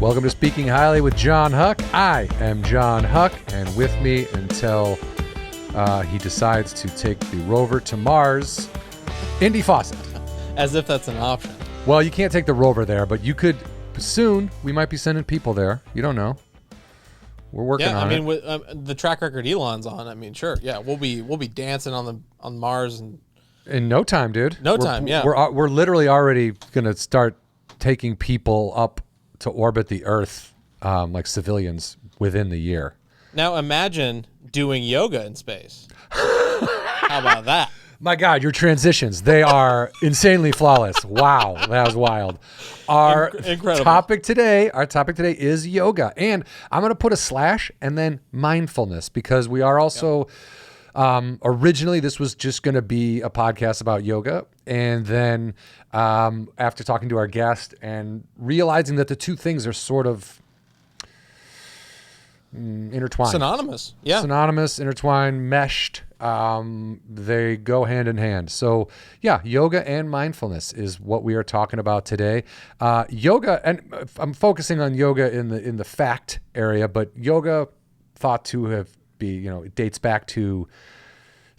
Welcome to Speaking Highly with Jon Huck. I am Jon Huck, and with me until he decides to take the rover to Mars, Indy Fawcett. As if that's an option. Well, you can't take the rover there, but you could soon. We might be sending people there. You don't know. We're working on it. Yeah, I mean, with the track record Elon's on, I mean, sure, yeah, we'll be dancing on Mars and in no time, dude. Yeah. We're literally already gonna start taking people up to orbit the Earth, like civilians, within the year. Now imagine doing yoga in space. How about that? My God, your transitions, they are insanely flawless. Wow, that was wild. Our Incredible. topic today is yoga. And I'm going to put a slash and then mindfulness, because we are also, originally this was just going to be a podcast about yoga. And then after talking to our guest and realizing that the two things are sort of intertwined. Synonymous. Yeah. Synonymous, intertwined, meshed. They go hand in hand. So yeah, yoga and mindfulness is what we are talking about today. Yoga, and I'm focusing on yoga in the fact area, but yoga thought to it dates back to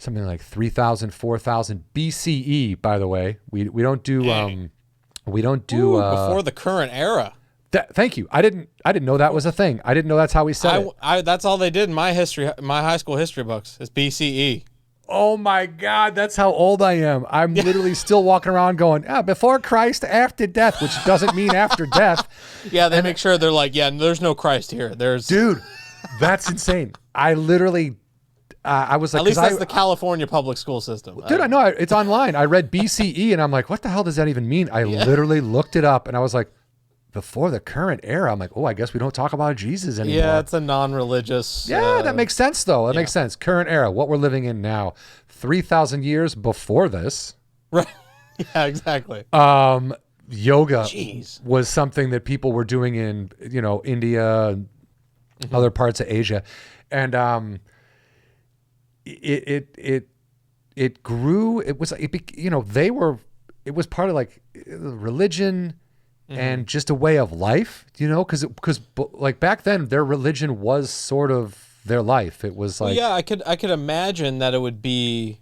something like 3,000, 4,000 BCE, by the way. We don't do before the current era. Thank you. I didn't know that was a thing. I didn't know that's how we said it. That's all they did in my high school history books is BCE. Oh my God, that's how old I am. I'm literally still walking around going, before Christ, after death, which doesn't mean after death. Yeah, they make sure they're like, there's no Christ here. Dude, that's insane. I literally, I was like, at least that's the California public school system. Dude, I know it's online. I read BCE and I'm like, what the hell does that even mean? I literally looked it up and I was like, before the current era. I'm like, I guess we don't talk about Jesus anymore. Yeah, it's a non-religious. Yeah, that makes sense, though. That makes sense. Current era, what we're living in now, 3,000 years before this. Right. Yeah, exactly. Yoga was something that people were doing in, India and other parts of Asia. And it grew. It was part of like religion. And just a way of life, because like back then their religion was sort of their life. It was like, I could imagine that it would be,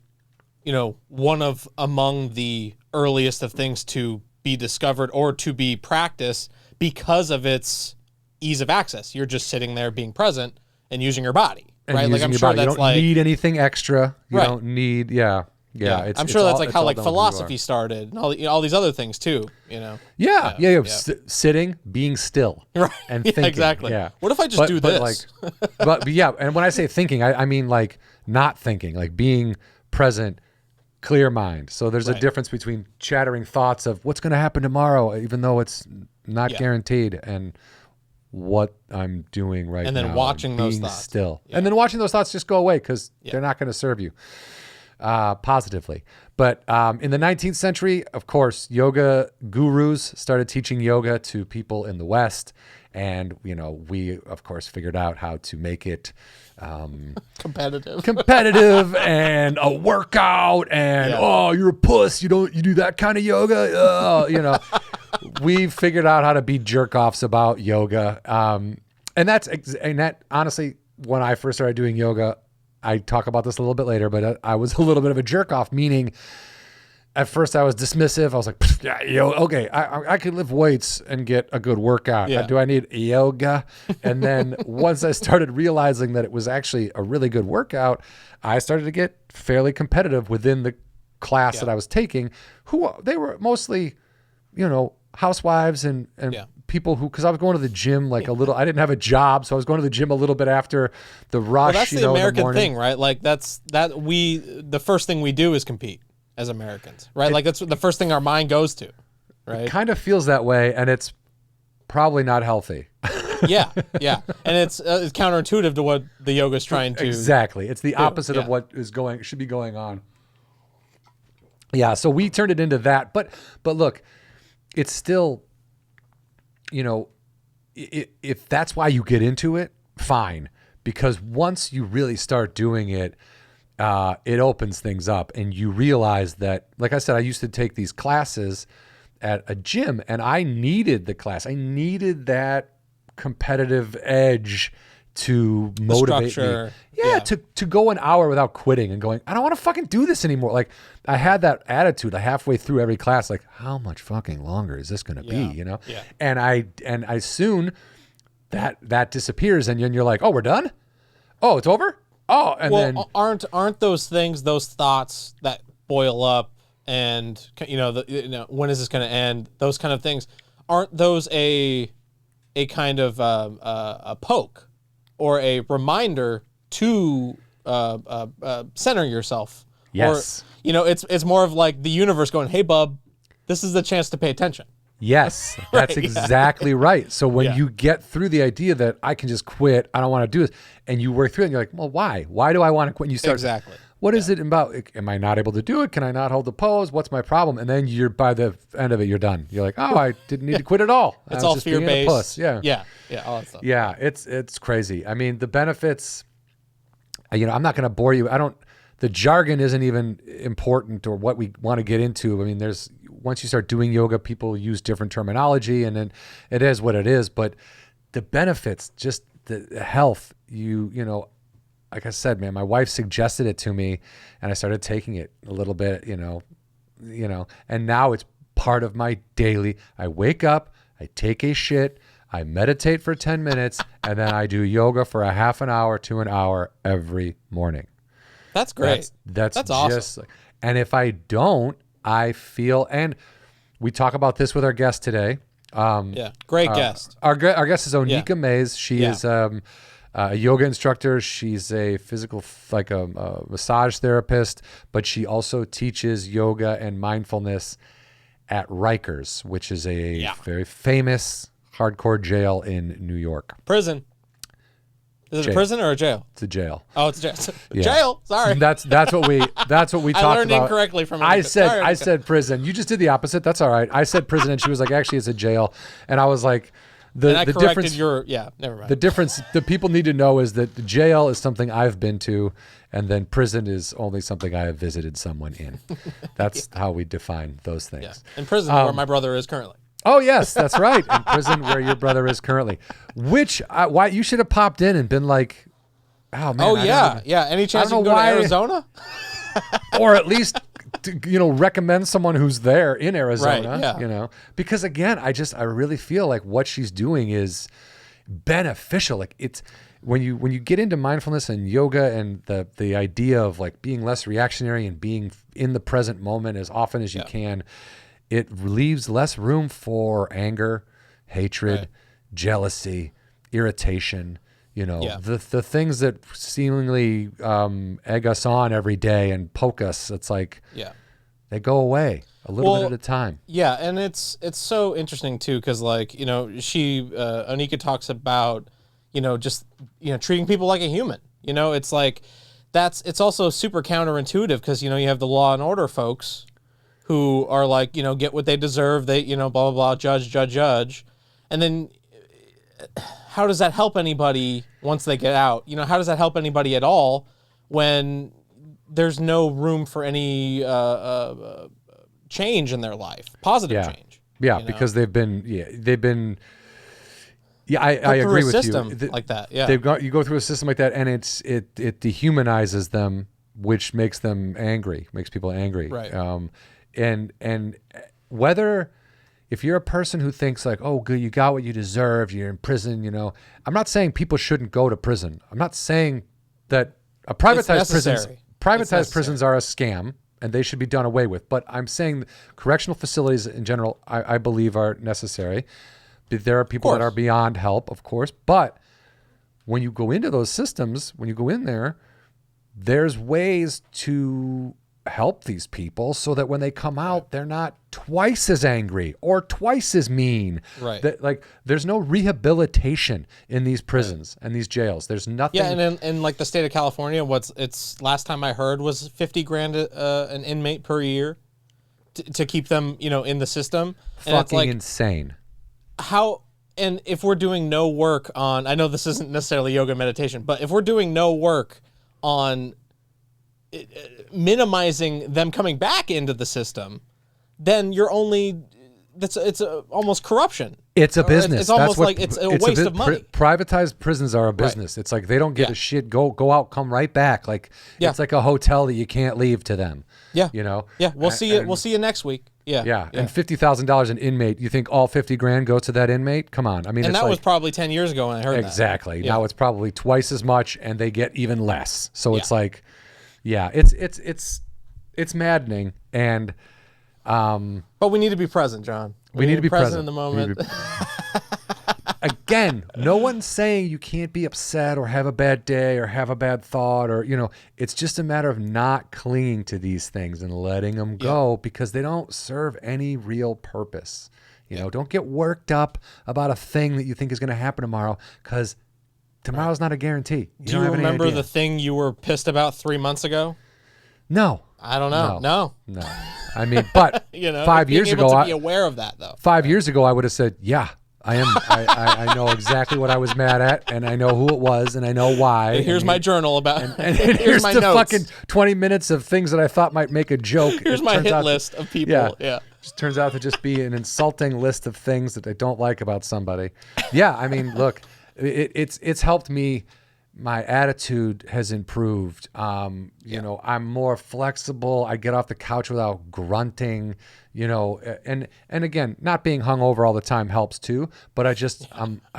one of among the earliest of things to be discovered or to be practiced because of its ease of access. You're just sitting there being present and using your body, right? Like I'm sure that's you don't need anything extra. You don't need, Yeah, I'm sure that's like how like philosophy started and all these other things too, Yeah. Sitting, being still, right? And thinking. Exactly. Yeah. What if I just do this? But yeah, and when I say thinking, I mean like not thinking, like being present, clear mind. So there's a difference between chattering thoughts of what's going to happen tomorrow, even though it's not guaranteed, and what I'm doing right now. And then watching those thoughts. Still. Yeah. And then watching those thoughts just go away because they're not going to serve you. Positively. But in the 19th century, of course, yoga gurus started teaching yoga to people in the West. And, we, of course, figured out how to make it competitive and a workout and, you're a puss. You do that kind of yoga. We figured out how to be jerk-offs about yoga. And that honestly, when I first started doing yoga, I talk about this a little bit later, but I was a little bit of a jerk off, meaning at first I was dismissive. I was like, okay, I could lift weights and get a good workout. Yeah. Do I need yoga? And then once I started realizing that it was actually a really good workout, I started to get fairly competitive within the class that I was taking, they were mostly, housewives and people who, because I was going to the gym like a little, I didn't have a job, so I was going to the gym a little bit after the rush. Well, that's the American thing, right? Like the first thing we do is compete as Americans, right? Like that's the first thing our mind goes to, right? It kind of feels that way, and it's probably not healthy. Yeah. And it's counterintuitive to what the yoga is trying to. Exactly. It's the opposite of what should be going on. Yeah, so we turned it into that. But look, it's still, if that's why you get into it, fine. Because once you really start doing it, it opens things up, and you realize that, like I said, I used to take these classes at a gym, and I needed the class. I needed that competitive edge to motivate me. structure. Yeah, to go an hour without quitting and going, I don't want to fucking do this anymore. Like I had that attitude halfway through every class, like how much fucking longer is this going to be, you know? Yeah. And I soon that disappears and then you're like, oh, we're done? Oh, it's over? Oh, and then aren't those things, those thoughts that boil up and when is this going to end? Those kind of things, aren't those a kind of a poke or a reminder to center yourself? Yes. Or it's more of like the universe going, hey bub, this is the chance to pay attention. Yes, that's exactly right. So when you get through the idea that I can just quit, I don't want to do this, and you work through it, and you're like, well, why? Why do I want to quit? And you start, exactly. What is it about? Am I not able to do it? Can I not hold the pose? What's my problem? And then by the end of it, you're done. You're like, oh, I didn't need to quit at all. It's all fear-based. Yeah, all that stuff. Yeah, it's crazy. I mean, the benefits. I'm not going to bore you. The jargon isn't even important or what we want to get into. I mean, once you start doing yoga, people use different terminology, and then it is what it is. But the benefits, just the health, like I said, man, my wife suggested it to me, and I started taking it a little bit, and now it's part of my daily. I wake up, I take a shit, I meditate for 10 minutes, and then I do yoga for a half an hour to an hour every morning. That's great. That's awesome. And if I don't, I feel, and we talk about this with our guest today. Great guest. Our guest is Oneika Mays. She is a yoga instructor. She's a physical, like a massage therapist, but she also teaches yoga and mindfulness at Rikers, which is a very famous hardcore jail in New York. Prison. Is it a prison or a jail? It's a jail. Oh, it's a jail. Jail. Sorry. That's what we talked about. I learned incorrectly from. I said prison. You just did the opposite. That's all right. I said prison, and she was like, actually, it's a jail, and I was like, the difference. Never mind. The difference that people need to know is that the jail is something I've been to, and then prison is only something I have visited someone in. That's how we define those things. Yeah. In prison, where my brother is currently. Oh yes, that's right. In prison where your brother is currently. Which why you should have popped in and been like, oh man. Oh yeah. Any chance you can go to Arizona? Or at least recommend someone who's there in Arizona. Right, yeah. Because again, I really feel like what she's doing is beneficial. Like it's when you get into mindfulness and yoga and the idea of like being less reactionary and being in the present moment as often as you can. It leaves less room for anger, hatred, jealousy, irritation, the things that seemingly egg us on every day and poke us. It's like they go away a little bit at a time. Yeah, and it's so interesting too because Oneika talks about treating people like a human. It's like it's also super counterintuitive because you have the law and order folks who are like, get what they deserve. They, blah, blah, blah, judge. And then how does that help anybody once they get out? How does that help anybody at all when there's no room for any change in their life, positive change? Yeah, because they've been, I agree with you. Like that, yeah. You go through a system like that and it dehumanizes them, which makes them angry, makes people angry. Right. And whether if you're a person who thinks like, oh, good, you got what you deserve, you're in prison, I'm not saying people shouldn't go to prison. I'm not saying that privatized prisons are a scam and they should be done away with. But I'm saying correctional facilities in general, I believe are necessary. There are people that are beyond help, of course. But when you go into those systems, when you go in there, there's ways to help these people so that when they come out, they're not twice as angry or twice as mean. Right. Like there's no rehabilitation in these prisons and these jails. There's nothing. Yeah, and in like the state of California, it's last time I heard was $50,000 an inmate per year to keep them, in the system. And fucking it's like, insane. And if we're doing no work on, I know this isn't necessarily yoga meditation, but if we're doing no work on minimizing them coming back into the system, then you're only it's almost corruption. It's a business. It's almost That's what, like it's a waste of money. Privatized prisons are a business. It's like they don't give a shit. Go out, come right back. Like it's like a hotel that you can't leave to them. Yeah. You know. Yeah. We'll see you. We'll see you next week. Yeah. Yeah. And $50,000 an inmate. You think all 50 grand go to that inmate? Come on. I mean, and it's that like, was probably 10 years ago when I heard exactly. that. Now it's probably twice as much, and they get even less. So it's like, it's maddening. And but we need to be present, John. We need to be present in the moment. Again, no one's saying you can't be upset or have a bad day or have a bad thought, or, you know, it's just a matter of not clinging to these things and letting them go because they don't serve any real purpose. You know, don't get worked up about a thing that you think is going to happen tomorrow, because tomorrow's not a guarantee. Do you remember the thing you were pissed about 3 months ago? No. I don't know. No. I mean, but you know, 5 years ago, to be aware of that though. 5 years ago, I would have said, yeah, I am. I know exactly what I was mad at, and I know who it was, and I know why. And here's my journal about. And here's my the notes. fucking 20 minutes of things that I thought might make a joke. Here's my hit list of people. Yeah. Just turns out to just be an insulting list of things that I don't like about somebody. Yeah, I mean, look, it's helped me. My attitude has improved. You know, I'm more flexible. I get off the couch without grunting, you know, and again, not being hungover all the time helps too, but I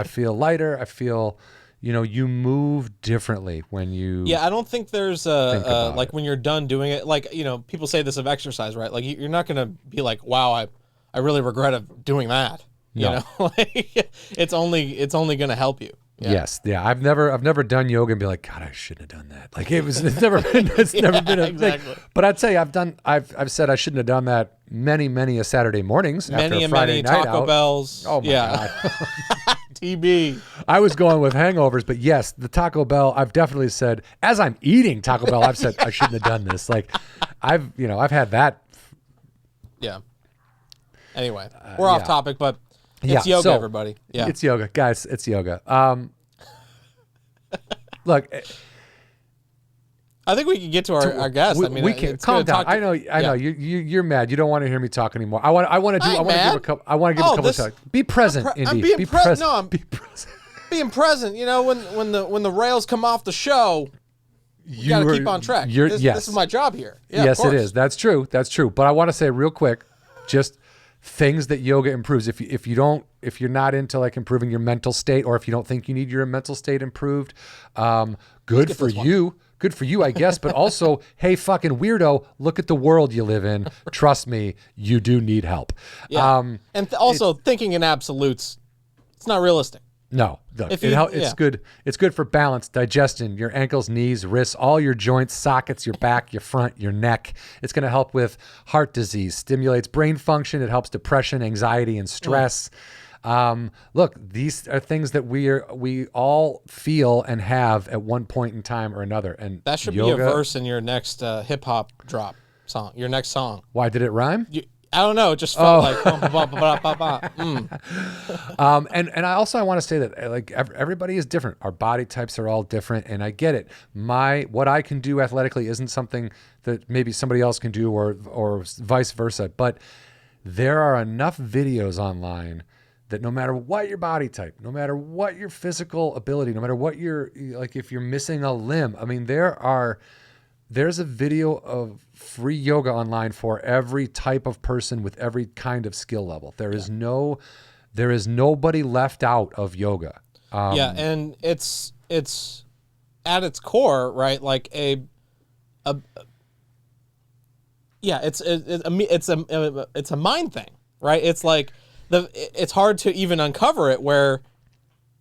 feel lighter. I feel, you know, you move differently when you. Yeah. I don't think there's like when you're done doing it, like, you know, people say this of exercise, right? Like you're not going to be like, wow, I really regret doing that. You know, like it's only going to help you. Yeah. Yes, yeah. I've never done yoga and be like, God, I shouldn't have done that. Like it's never been a thing. But I'd say I've said I shouldn't have done that many a Saturday mornings after a Friday night Taco out. Bells. Oh my God. TB. I was going with hangovers, but yes, the Taco Bell. I've definitely said as I'm eating Taco Bell, I've said I shouldn't have done this. Like I've had that. Yeah. Anyway, we're off topic, but. It's yoga, everybody. Yeah, it's yoga, guys. It's yoga. Look, I think we can get to our guest. I mean, we can calm down. I know. You're mad. You don't want to hear me talk anymore. I want to give a couple of talks. Be present, Indy. I'm being present. No, I'm be present. Being present. You know, when the rails come off the show, you got to keep on track. This is my job here. Yeah, yes, it is. That's true. But I want to say real quick, just things that yoga improves. If you're not into like improving your mental state, or if you don't think you need your mental state improved, good for you. Good for you, I guess. But also, hey, fucking weirdo, look at the world you live in. Trust me, you do need help. Yeah. And also thinking in absolutes, it's not realistic. No, it's good. It's good for balance, digestion, your ankles, knees, wrists, all your joints, sockets, your back, your front, your neck. It's going to help with heart disease, stimulates brain function. It helps depression, anxiety, and stress. Look, these are things that we all feel and have at one point in time or another. And that should be a verse in your next hip hop drop song. Your next song. Why did it rhyme? I don't know. It just felt like. And I want to say that like everybody is different. Our body types are all different, and I get it. What I can do athletically isn't something that maybe somebody else can do, or vice versa. But there are enough videos online that no matter what your body type, no matter what your physical ability, no matter what if you're missing a limb, I mean, there's a video of free yoga online for every type of person with every kind of skill level. There is nobody left out of yoga. And it's at its core, right? Like it's a mind thing, right? It's like it's hard to even uncover it, where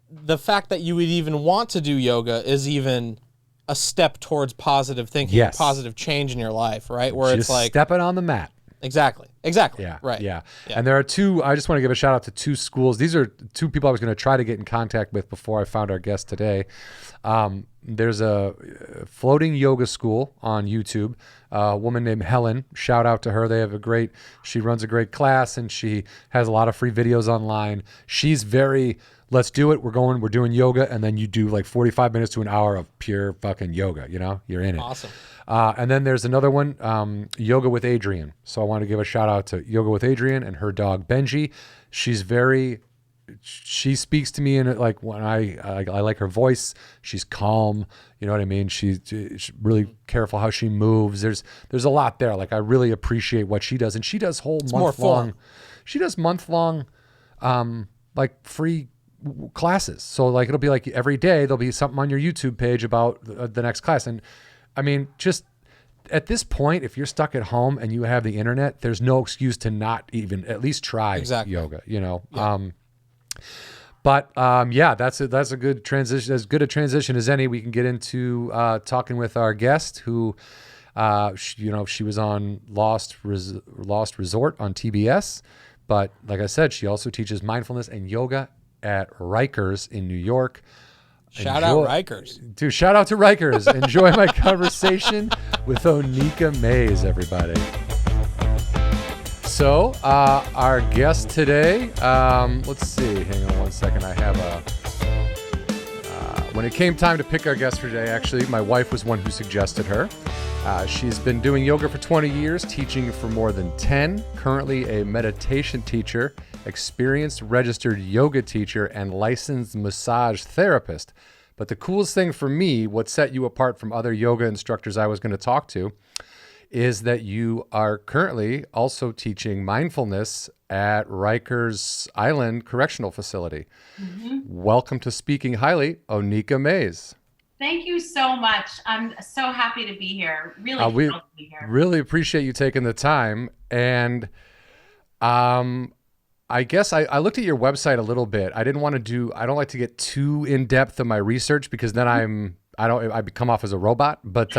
the fact that you would even want to do yoga is even a step towards positive thinking, positive change in your life, right? Where just it's like stepping on the mat. Exactly. Yeah. Right. Yeah. And there are two. I just want to give a shout out to two schools. These are two people I was going to try to get in contact with before I found our guest today. There's a floating yoga school on YouTube. A woman named Helen. Shout out to her. She runs a great class, and she has a lot of free videos online. She's very. Let's do it. We're doing yoga. And then you do like 45 minutes to an hour of pure fucking yoga. You know, you're in it. Awesome. And then there's another one, Yoga with Adrienne. So I want to give a shout out to Yoga with Adrienne and her dog, Benji. She's very she speaks to me in like when I like her voice. She's calm. You know what I mean? She's really careful how she moves. There's a lot there. Like I really appreciate what she does, and she does whole month long. She does month long, like free classes. So like it'll be like every day there'll be something on your YouTube page about the next class. And I mean, just at this point, if you're stuck at home and you have the internet, there's no excuse to not even at least try yoga. You know. Yeah. That's a good transition, as good a transition as any. We can get into talking with our guest who, she was on Lost Resort on TBS, but like I said, she also teaches mindfulness and yoga at Rikers in New York. Shout out Rikers. Dude, shout out to Rikers. Enjoy my conversation with Oneika Mays, everybody. So, our guest today, let's see, hang on one second. I have when it came time to pick our guest for today, actually, my wife was one who suggested her. She's been doing yoga for 20 years, teaching for more than 10, currently a meditation teacher, experienced registered yoga teacher, and licensed massage therapist. But the coolest thing for me, what set you apart from other yoga instructors I was going to talk to, is that you are currently also teaching mindfulness at Rikers Island Correctional Facility. Mm-hmm. Welcome to Speaking Highly, Oneika Mays. Thank you so much. I'm so happy to be here. Really we thrilled to be here. Really appreciate you taking the time. And I guess I looked at your website a little bit. I don't like to get too in depth of my research because then I become off as a robot. But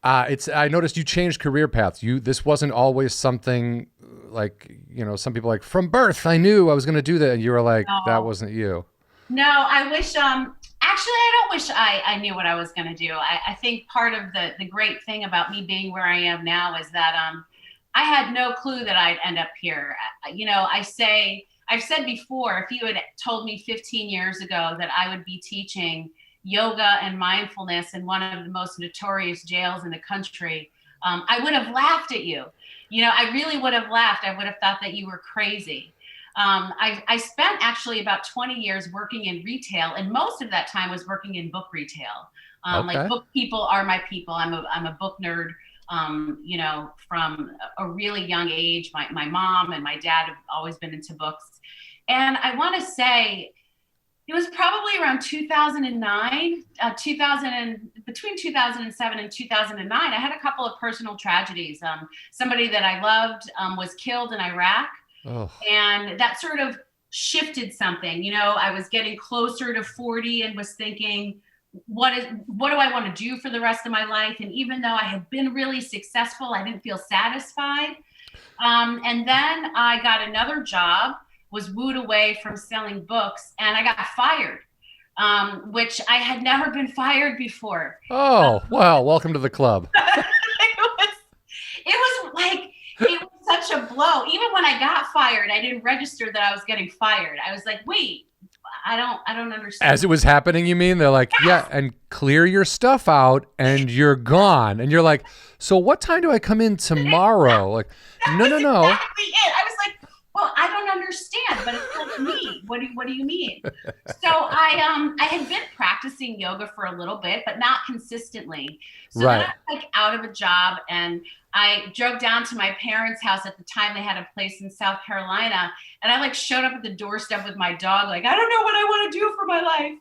I noticed you changed career paths. This wasn't always something like, some people like from birth, I knew I was going to do that. And you were like, no. That wasn't you. No, I wish, actually, I don't wish I knew what I was going to do. I think part of the great thing about me being where I am now is that, I had no clue that I'd end up here. I've said before, if you had told me 15 years ago that I would be teaching yoga and mindfulness in one of the most notorious jails in the country, I would have laughed at you. I really would have laughed. I would have thought that you were crazy. I spent actually about 20 years working in retail, and most of that time was working in book retail. Like book people are my people. I'm a book nerd. From a really young age, my mom and my dad have always been into books. And I want to say it was probably around 2009, between 2007 and 2009, I had a couple of personal tragedies. Somebody that I loved was killed in Iraq. Oh. And that sort of shifted something. I was getting closer to 40 and was thinking, what do I want to do for the rest of my life? And even though I had been really successful, I didn't feel satisfied. And then I got another job, was wooed away from selling books, and I got fired, which I had never been fired before. Oh, wow. Welcome to the club. It was such a blow. Even when I got fired, I didn't register that I was getting fired. I was like, wait, I don't understand. As it was happening, you mean? They're like, yeah, and clear your stuff out and you're gone. And you're like, so what time do I come in tomorrow? Like, no. Exactly it. I was like, well, I don't understand, but it's like me. What do you mean? So I had been practicing yoga for a little bit, but not consistently. So then I was out of a job, and I drove down to my parents' house. At the time, they had a place in South Carolina, and I showed up at the doorstep with my dog, I don't know what I want to do for my life.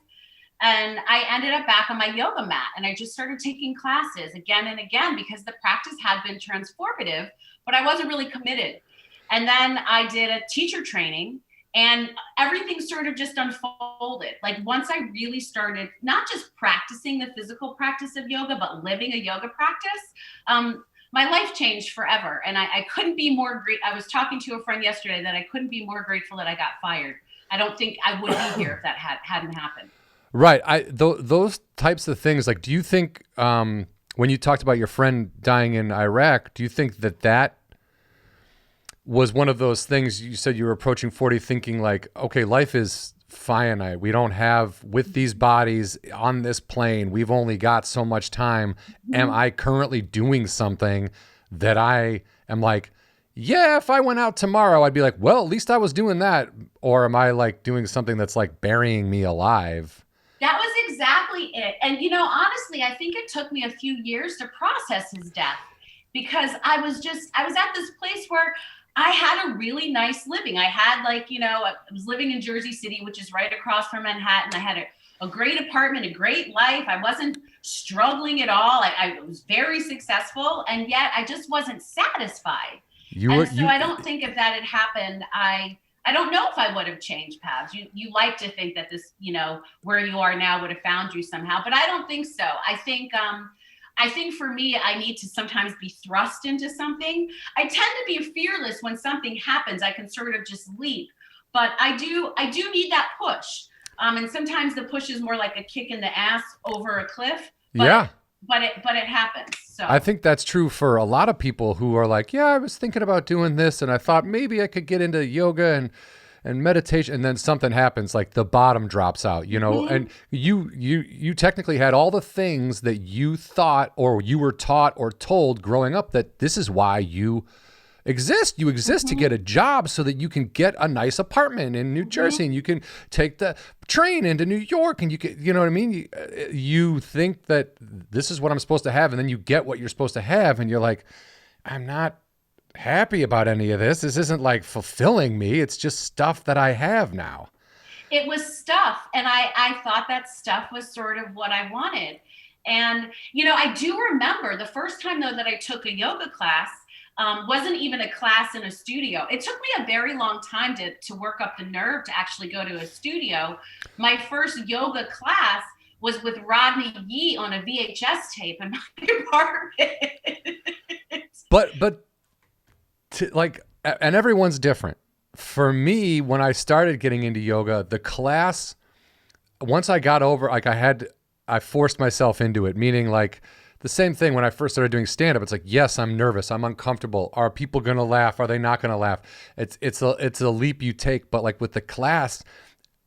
And I ended up back on my yoga mat, and I just started taking classes again and again because the practice had been transformative, but I wasn't really committed. And then I did a teacher training, and everything sort of just unfolded. Once I really started not just practicing the physical practice of yoga, but living a yoga practice, my life changed forever. And I couldn't be more great. I was talking to a friend yesterday that I couldn't be more grateful that I got fired. I don't think I would be here if that hadn't happened. Right. Those types of things, do you think, when you talked about your friend dying in Iraq, do you think that was one of those things? You said you were approaching 40 thinking okay, life is finite. We don't have, with these bodies on this plane, we've only got so much time. Mm-hmm. Am I currently doing something that I am Yeah, if I went out tomorrow, I'd be like, well, at least I was doing that. Or am I like doing something that's like burying me alive? That was exactly it. And, honestly, I think it took me a few years to process his death because I was at this place where I had a really nice living. I had I was living in Jersey City, which is right across from Manhattan. I had a great apartment, a great life. I wasn't struggling at all. I was very successful, and yet I just wasn't satisfied. I don't think if that had happened, I don't know if I would have changed paths. You like to think that this, where you are now would have found you somehow, but I don't think so. I think for me, I need to sometimes be thrust into something. I tend to be fearless when something happens. I can sort of just leap, but I do need that push. And sometimes the push is more like a kick in the ass over a cliff. But it happens. So I think that's true for a lot of people who are like, yeah, I was thinking about doing this and I thought maybe I could get into yoga and meditation, and then something happens, like the bottom drops out, and you technically had all the things that you thought or you were taught or told growing up that this is why you exist. You exist to get a job so that you can get a nice apartment in New Jersey and you can take the train into New York and you can, you know what I mean? You think that this is what I'm supposed to have, and then you get what you're supposed to have and you're like, I'm not happy about any of this. This isn't like fulfilling me. It's just stuff that I have now. It was stuff. And I thought that stuff was sort of what I wanted. And, I do remember the first time though that I took a yoga class, wasn't even a class in a studio. It took me a very long time to work up the nerve to actually go to a studio. My first yoga class was with Rodney Yee on a VHS tape in my apartment. But and everyone's different. For me, when I started getting into yoga, the class, once I got over, like I forced myself into it, meaning like the same thing when I first started doing stand-up. It's like, yes, I'm nervous. I'm uncomfortable. Are people going to laugh? Are they not going to laugh? It's a leap you take. But like with the class,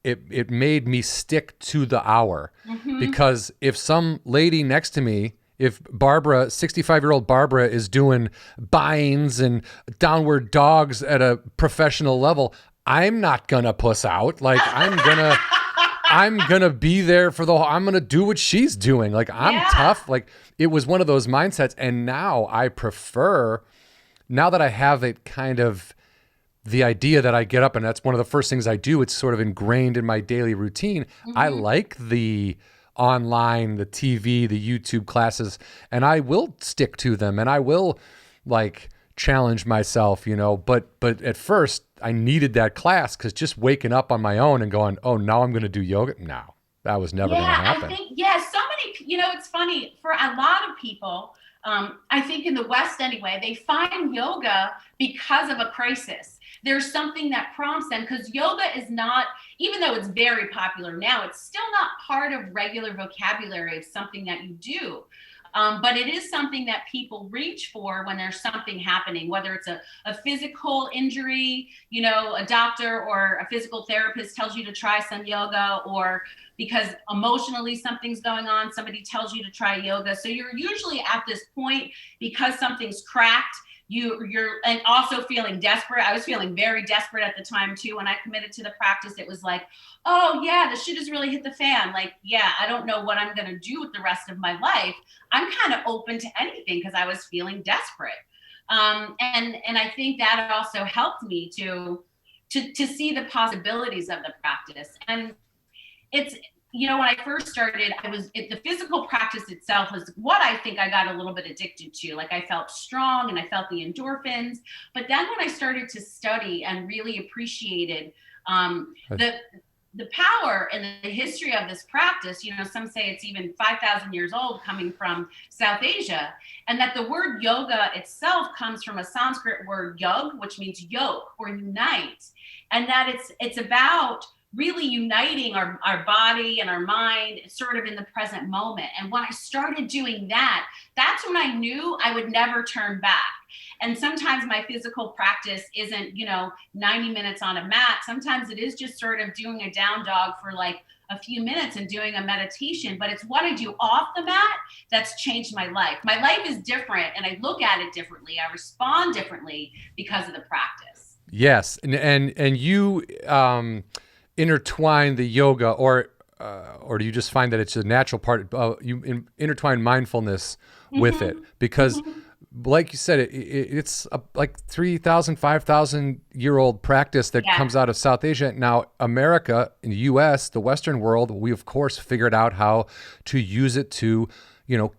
it made me stick to the hour because if some lady next to me, if Barbara, 65-year-old Barbara, is doing binds and downward dogs at a professional level, I'm not going to puss out. Like I'm gonna be there for I'm gonna do what she's doing. Like I'm tough. Like it was one of those mindsets. And now I prefer, now that I have it kind of the idea that I get up and that's one of the first things I do, it's sort of ingrained in my daily routine. I like the online, the TV, the YouTube classes, and I will stick to them and I will like challenge myself, but at first I needed that class because just waking up on my own and going, oh, now I'm going to do yoga. No, that was never going to happen. I think, so many, it's funny for a lot of people. I think in the West anyway, they find yoga because of a crisis. There's something that prompts them because yoga is not, even though it's very popular now, it's still not part of regular vocabulary of something that you do. But it is something that people reach for when there's something happening, whether it's a physical injury, a doctor or a physical therapist tells you to try some yoga, or because emotionally something's going on, somebody tells you to try yoga. So you're usually at this point because something's cracked. You're and also feeling desperate. I was feeling very desperate at the time too. When I committed to the practice, it was like, oh yeah, the shit has really hit the fan. Like, yeah, I don't know what I'm going to do with the rest of my life. I'm kind of open to anything because I was feeling desperate. And I think that also helped me to see the possibilities of the practice. And it's, when I first started, the physical practice itself was what I think I got a little bit addicted to. Like I felt strong and I felt the endorphins. But then when I started to study and really appreciated the power and the history of this practice, some say it's even 5,000 years old, coming from South Asia, and that the word yoga itself comes from a Sanskrit word yug, which means yoke or unite, and that it's about really uniting our body and our mind sort of in the present moment. And when I started doing that, that's when I knew I would never turn back. And sometimes my physical practice isn't, 90 minutes on a mat. Sometimes it is just sort of doing a down dog for like a few minutes and doing a meditation, but it's what I do off the mat that's changed my life. My life is different and I look at it differently. I respond differently because of the practice. Yes. And you intertwine the yoga or do you just find that it's a natural part? You intertwine mindfulness with it because like you said, it's like 3,000, 5,000 year old practice that comes out of South Asia. Now, America, in the US, the Western world, we of course figured out how to use it to,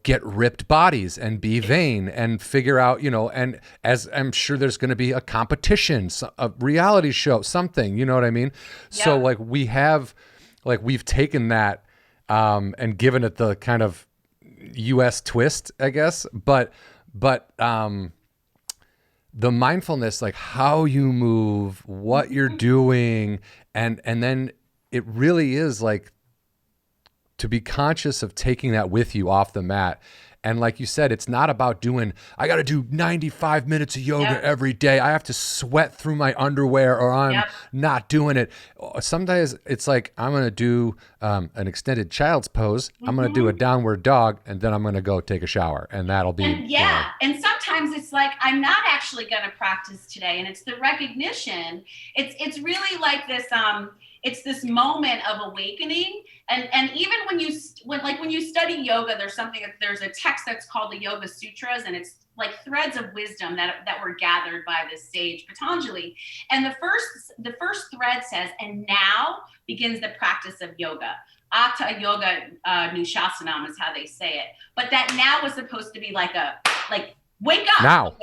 get ripped bodies and be vain and figure out, and as I'm sure there's going to be a competition, a reality show, something, you know what I mean? Yeah. So like we've taken that and given it the kind of US twist, I guess, but the mindfulness, like how you move, what you're doing, and then it really is like to be conscious of taking that with you off the mat. And like you said, it's not about I got to do 95 minutes of yoga every day. I have to sweat through my underwear or I'm not doing it. Sometimes it's like, I'm going to do an extended child's pose. I'm going to do a downward dog and then I'm going to go take a shower and that'll be. And sometimes it's like, I'm not actually going to practice today. And it's the recognition. It's really like this, it's this moment of awakening. And even when you study yoga, there's a text that's called the Yoga Sutras, and it's like threads of wisdom that were gathered by this sage Patanjali. And the first thread says, and now begins the practice of yoga. Atha yoga nushasanam is how they say it. But that now was supposed to be like wake up now.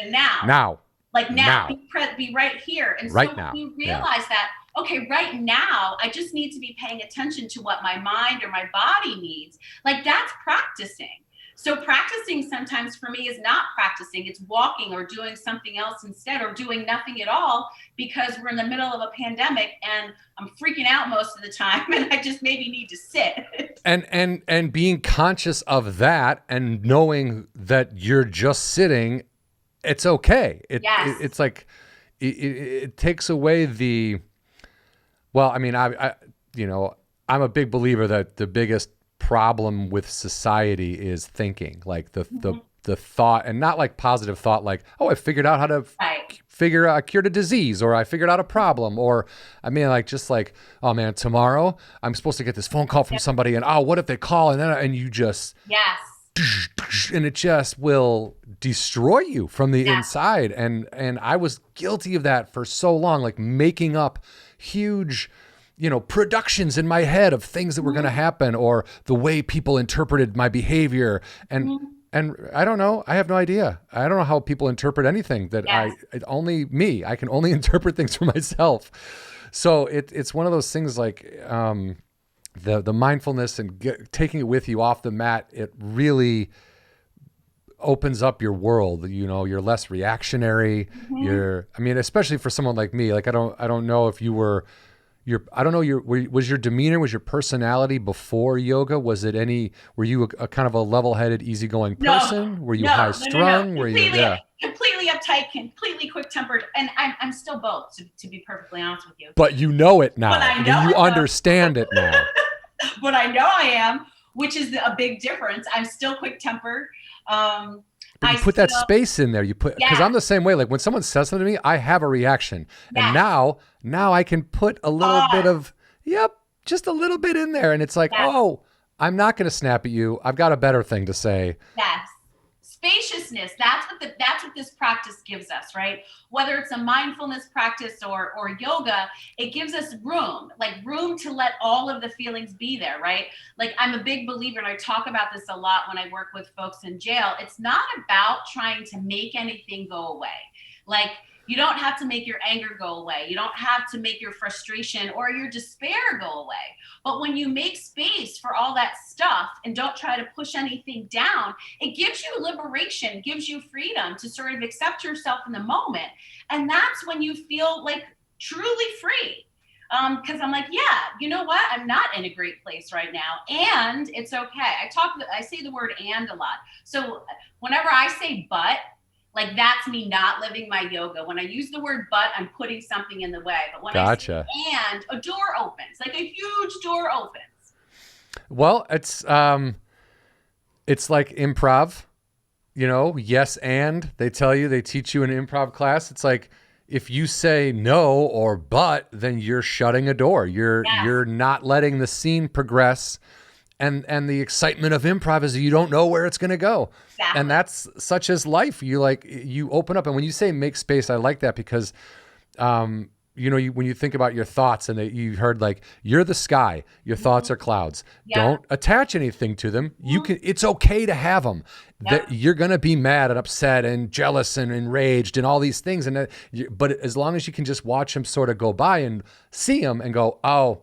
Be right here. And right so now. you realize that, okay, right now, I just need to be paying attention to what my mind or my body needs. Like that's practicing. So practicing sometimes for me is not practicing. It's walking or doing something else instead or doing nothing at all because we're in the middle of a pandemic and I'm freaking out most of the time and I just maybe need to sit. And being conscious of that and knowing that you're just sitting, it's okay. It's like, it takes away the, well, I mean, I'm a big believer that the biggest problem with society is thinking, like the thought, and not like positive thought, like, oh, I figured out how to cure a disease, or I figured out a problem, or I mean, like, just like, oh man, tomorrow I'm supposed to get this phone call from somebody, and oh, what if they call, and you just and it just will destroy you from the inside, and I was guilty of that for so long, like making up huge productions in my head of things that were going to happen or the way people interpreted my behavior. And I don't know. I have no idea. I don't know how people interpret anything that I can only interpret things for myself. So it's one of those things like the mindfulness and taking it with you off the mat. It really opens up your world. You're less reactionary. Especially for someone like me, like I don't know if you were, was your demeanor, was your personality before yoga? Were you a kind of a level-headed, easygoing person? No, were you high-strung? No. Completely uptight, completely quick-tempered, and I'm still both, to be perfectly honest with you. But you know it now. You understand it now. But I know I am, which is a big difference. I'm still quick-tempered. But you put that space in there. Because I'm the same way. Like when someone says something to me, I have a reaction. And now I can put a little bit of, just a little bit in there. And it's like, oh, I'm not going to snap at you. I've got a better thing to say. Yes. Spaciousness. That's what this practice gives us, right? Whether it's a mindfulness practice or yoga, it gives us room to let all of the feelings be there, right? Like I'm a big believer, and I talk about this a lot when I work with folks in jail. It's not about trying to make anything go away. Like you don't have to make your anger go away. You don't have to make your frustration or your despair go away. But when you make space for all that stuff and don't try to push anything down, it gives you liberation, gives you freedom to sort of accept yourself in the moment. And that's when you feel like truly free. Because I'm like, yeah, you know what? I'm not in a great place right now, and it's okay. I say the word "and" a lot. So whenever I say "but," like that's me not living my yoga. When I use the word "but," I'm putting something in the way. But when I say Gotcha. "and," a door opens, like a huge door opens. Well, it's like improv, yes, and they teach you in an improv class. It's like if you say no or but, then you're shutting a door. You're not letting the scene progress. And the excitement of improv is you don't know where it's going to go. Exactly. And that's such as life. You open up. And when you say make space, I like that because, when you think about your thoughts and you heard like, you're the sky, your thoughts are clouds. Yeah. Don't attach anything to them. It's okay to have them. That you're going to be mad and upset and jealous and enraged and all these things. But as long as you can just watch them sort of go by and see them and go, oh,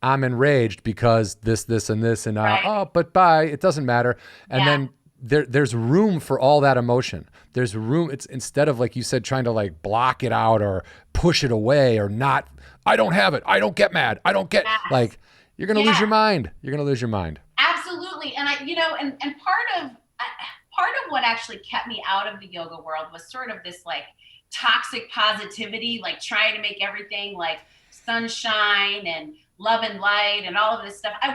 I'm enraged because this, and this, and but bye. It doesn't matter. And then there's room for all that emotion. There's room. It's instead of like you said, trying to like block it out or push it away or not. I don't have it. I don't get mad. I don't get like you're gonna lose your mind. You're gonna lose your mind. Absolutely. And and part of what actually kept me out of the yoga world was sort of this like toxic positivity, like trying to make everything like sunshine and love and light and all of this stuff. I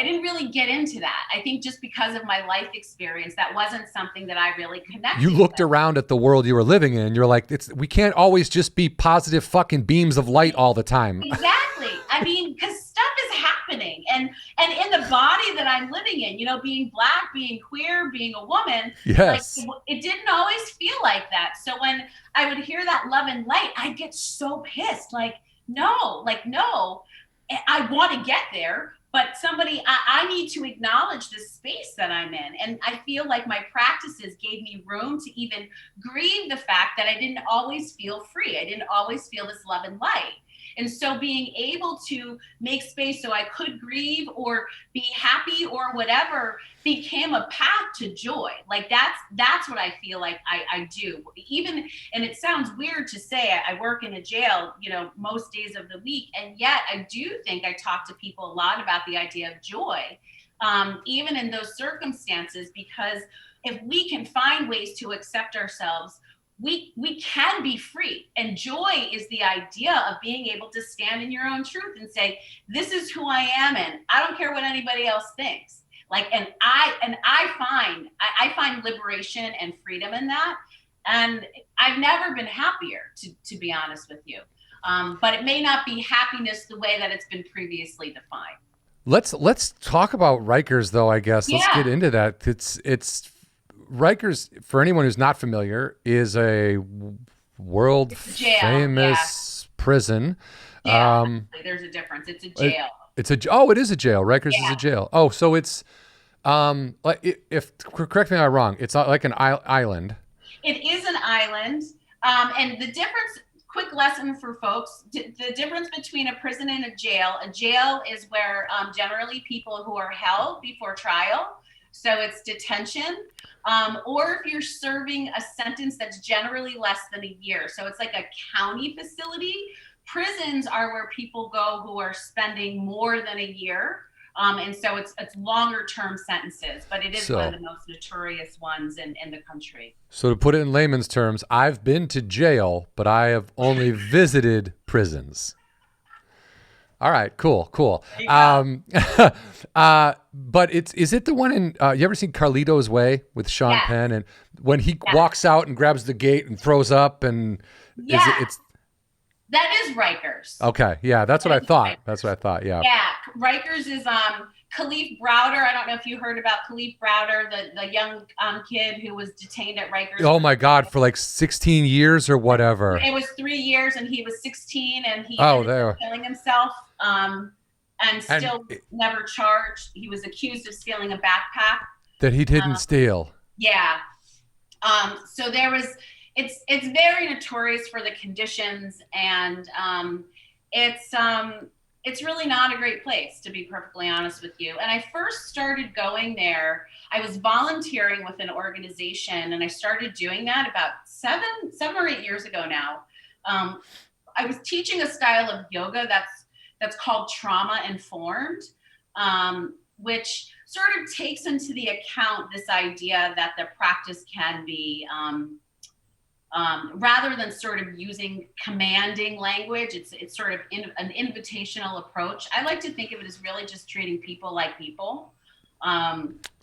didn't really get into that. I think just because of my life experience, that wasn't something that I really connected You looked with. around at the world you were living in. You're like, we can't always just be positive fucking beams of light all the time. Exactly. I mean, because stuff is happening, and in the body that I'm living in, being Black, being queer, being a woman, yes, like, it didn't always feel like that. So when I would hear that love and light, I'd get so pissed. Like, no, I want to get there, but I need to acknowledge the space that I'm in. And I feel like my practices gave me room to even grieve the fact that I didn't always feel free. I didn't always feel this love and light. And so being able to make space so I could grieve or be happy or whatever became a path to joy. Like that's what I feel like I do. Even, and it sounds weird to say, I work in a jail, most days of the week. And yet I do think I talk to people a lot about the idea of joy, even in those circumstances, because if we can find ways to accept ourselves, we can be free. And joy is the idea of being able to stand in your own truth and say, this is who I am, and I don't care what anybody else thinks. Like, and I find liberation and freedom in that. And I've never been happier, to be honest with you. But it may not be happiness the way that it's been previously defined. Let's talk about Rikers though, I guess. Let's get into that. It's Rikers, for anyone who's not familiar, is a world famous prison. Yeah, there's a difference. It's a jail. It is a jail. Rikers is a jail. Oh, so it's if correct me if I'm wrong, it's not like an island. It is an island. And the difference, quick lesson for folks, the difference between a prison and a jail is where generally people who are held before trial. So it's detention, or if you're serving a sentence that's generally less than a year. So it's like a county facility. Prisons are where people go who are spending more than a year. And so it's longer term sentences, but it is one of the most notorious ones in the country. So to put it in layman's terms, I've been to jail, but I have only visited prisons. All right, cool. But is it the one in, you ever seen Carlito's Way with Sean Penn? And when he walks out and grabs the gate and throws up and that is Rikers. Okay, yeah, that's what I thought. That's what I thought, yeah. Yeah, Rikers is Khalif Browder. I don't know if you heard about Khalif Browder, the young kid who was detained at Rikers. Oh my God, for like 16 years or whatever. It was 3 years, and he was 16, and he ended up killing himself, and still never charged. He was accused of stealing a backpack that he didn't steal. Yeah. So there was. It's very notorious for the conditions, and it's really not a great place, to be perfectly honest with you. And I first started going there, I was volunteering with an organization, and I started doing that about seven or 8 years ago now. I was teaching a style of yoga that's called trauma informed, which sort of takes into the account this idea that the practice can be, rather than sort of using commanding language, it's sort of an invitational approach. I like to think of it as really just treating people like people.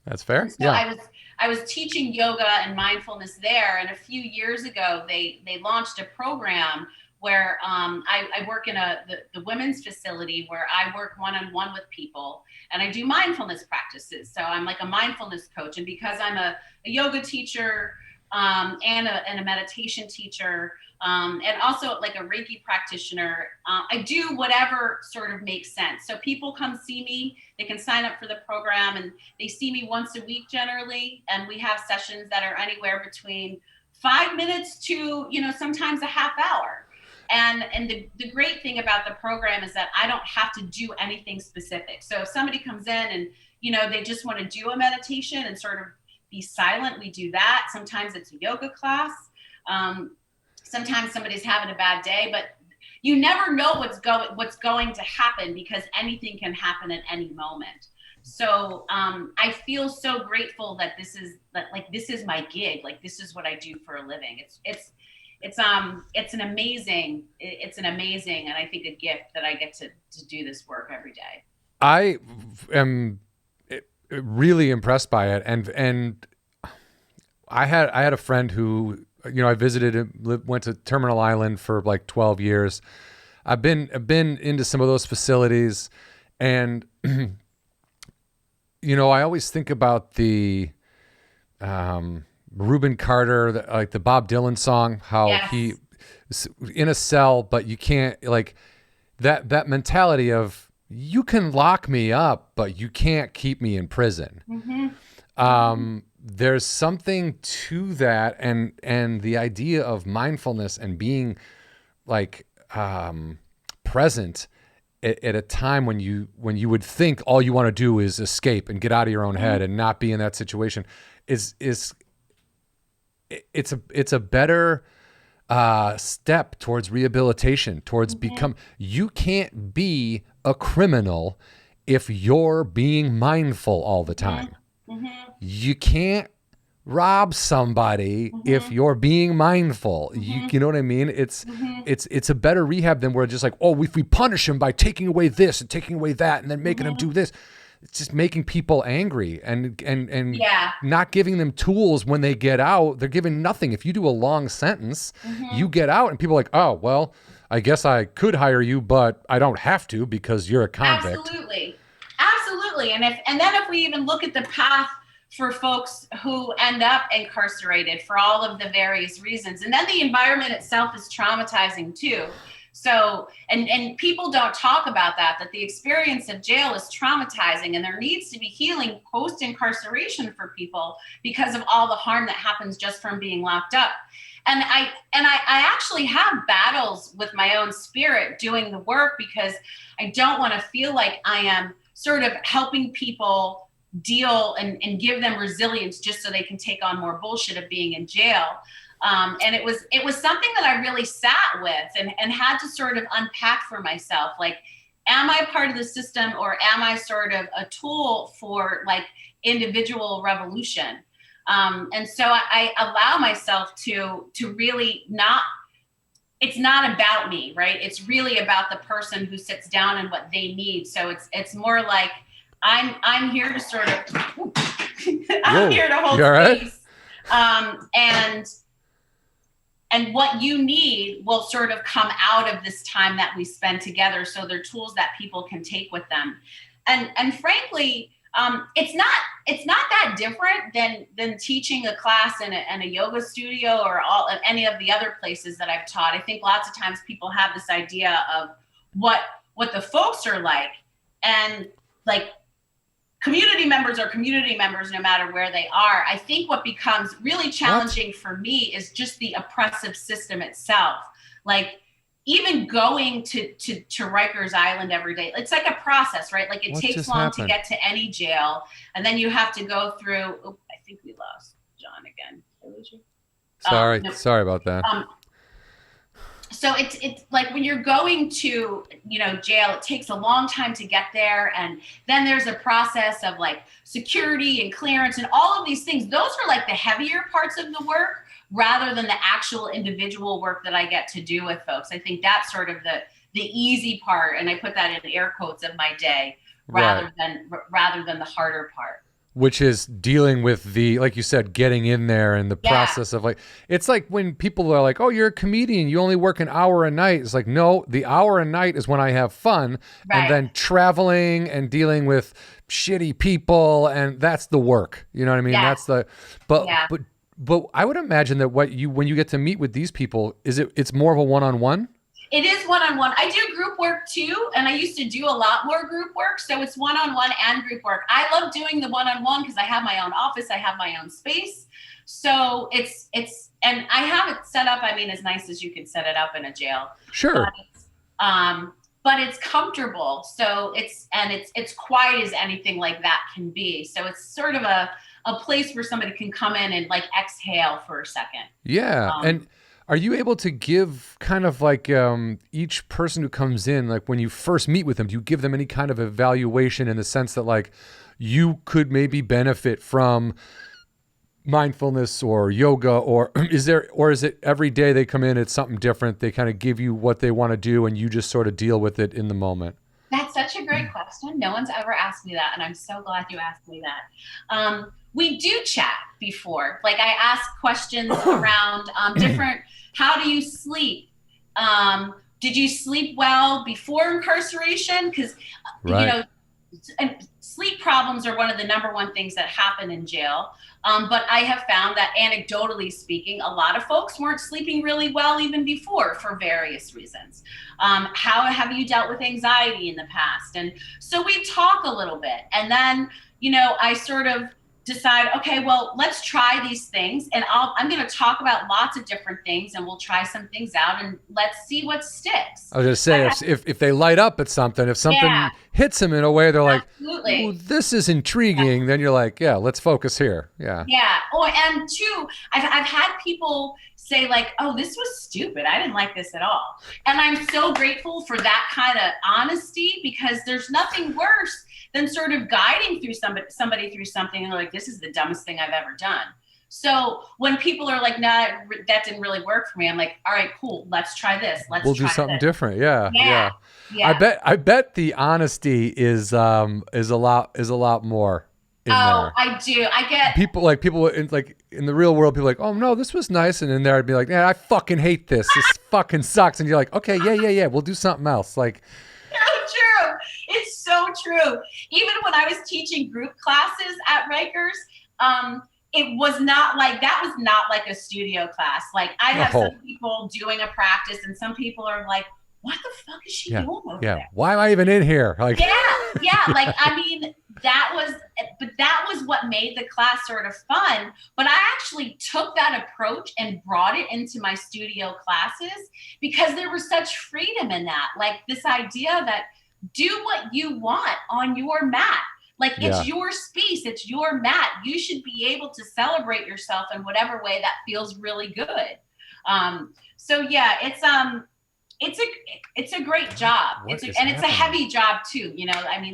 That's fair. So Yeah. I was teaching yoga and mindfulness there, and a few years ago they launched a program where I work in the women's facility where I work one-on-one with people, and I do mindfulness practices. So I'm like a mindfulness coach, and because I'm a yoga teacher and a meditation teacher, and also like a Reiki practitioner, I do whatever sort of makes sense. So people come see me, they can sign up for the program, and they see me once a week generally, and we have sessions that are anywhere between 5 minutes to, sometimes a half hour. And the great thing about the program is that I don't have to do anything specific. So if somebody comes in and, they just want to do a meditation and sort of be silent, we do that. Sometimes it's a yoga class. Sometimes somebody's having a bad day, but you never know what's going to happen, because anything can happen at any moment. So I feel so grateful that this is my gig. Like, this is what I do for a living. It's an amazing, and I think a gift that I get to do this work every day. I am really impressed by it, and I had a friend who, I visited, went to Terminal Island for like 12 years. I've been into some of those facilities, and I always think about the Reuben Carter, like the Bob Dylan song, how Yes. he in a cell, but you can't, like, that mentality of, you can lock me up, but you can't keep me in prison. Mm-hmm. There's something to that, and the idea of mindfulness and being like present at a time when you would think all you want to do is escape and get out of your own head and not be in that situation it's a better step towards rehabilitation, towards you can't be a criminal if you're being mindful all the time. You can't rob somebody if you're being mindful. You know what I mean? It's a better rehab than we're just like, oh, if we punish him by taking away this and taking away that and then making him do this. It's just making people angry and not giving them tools when they get out. They're given nothing. If you do a long sentence, you get out and people are like, oh, well, I guess I could hire you, but I don't have to because you're a convict. Absolutely. And then if we even look at the path for folks who end up incarcerated for all of the various reasons, and then the environment itself is traumatizing too. So, and people don't talk about that the experience of jail is traumatizing, and there needs to be healing post-incarceration for people because of all the harm that happens just from being locked up. And I actually have battles with my own spirit doing the work, because I don't want to feel like I am sort of helping people deal and give them resilience just so they can take on more bullshit of being in jail. And it was something that I really sat with and had to sort of unpack for myself. Like, am I part of the system, or am I sort of a tool for like individual revolution? And so I allow myself to really it's not about me, right? It's really about the person who sits down and what they need. So it's more like I'm here to sort of I'm here to hold space. Right? And what you need will sort of come out of this time that we spend together. So they're tools that people can take with them. And frankly, it's not that different than teaching a class in a yoga studio or any of the other places that I've taught. I think lots of times people have this idea of what the folks are like, and like, community members are community members no matter where they are. I think what becomes really challenging for me is just the oppressive system itself. Like, even going to Rikers Island every day, it's like a process, right? Like, it takes long to get to any jail, and then you have to go through. Oh, I think we lost John again. Did I lose you? Sorry about that. So it's like when you're going to, jail, it takes a long time to get there. And then there's a process of like security and clearance and all of these things. Those are like the heavier parts of the work rather than the actual individual work that I get to do with folks. I think that's sort of the easy part. And I put that in air quotes of my day rather than the harder part. Which is dealing with the, like you said, getting in there and the process of like, it's like when people are like, oh, you're a comedian, you only work an hour a night. It's like, no, the hour a night is when I have fun. And then traveling and dealing with shitty people. And that's the work. You know what I mean? That's but I would imagine that when you get to meet with these people, it's more of a one-on-one? It is one-on-one. I do group work too, and I used to do a lot more group work. So it's one-on-one and group work. I love doing the one-on-one because I have my own office, I have my own space. So it's and I have it set up, as nice as you can set it up in a jail. Sure. But it's comfortable. So it's quiet as anything like that can be. So it's sort of a place where somebody can come in and like exhale for a second. Yeah. And are you able to give kind of like each person who comes in, like when you first meet with them, do you give them any kind of evaluation in the sense that like you could maybe benefit from mindfulness or yoga, or is it every day they come in, it's something different, they kind of give you what they want to do and you just sort of deal with it in the moment? That's such a great question. No one's ever asked me that, and I'm so glad you asked me that. We do chat before. Like I ask questions around different, how do you sleep? Did you sleep well before incarceration? Because, and sleep problems are one of the number one things that happen in jail. But I have found that anecdotally speaking, a lot of folks weren't sleeping really well even before for various reasons. How have you dealt with anxiety in the past? And so we talk a little bit, and then, I sort of decide, okay, well, let's try these things, and I'm going to talk about lots of different things, and we'll try some things out, and let's see what sticks. I was going to say, if they light up at something, if something hits them in a way, they're like, "Ooh, this is intriguing," then you're like, yeah, let's focus here. Yeah. Yeah. Oh, and two, I've had people say like, oh, this was stupid, I didn't like this at all. And I'm so grateful for that kind of honesty, because there's nothing worse than sort of guiding through somebody through something and they're like, this is the dumbest thing I've ever done. So when people are like, nah, that didn't really work for me, I'm like, all right, cool, let's try this. We'll do something different. Yeah. Yeah. I bet the honesty is a lot more in there. I do. I get people in the real world, people are like, oh no, this was nice. And in there I'd be like, yeah, I fucking hate this. This fucking sucks. And you're like, okay, yeah. We'll do something else. Like, true. It's so true. Even when I was teaching group classes at Rikers, it was not like, that was not like a studio class. Like I'd have some people doing a practice and some people are like, what the fuck is she doing over there? Why am I even in here? Like, like, that was what made the class sort of fun. But I actually took that approach and brought it into my studio classes because there was such freedom in that. Like this idea that do what you want on your mat. Like it's your space, it's your mat. You should be able to celebrate yourself in whatever way that feels really good. It's a great job. It's a heavy job too.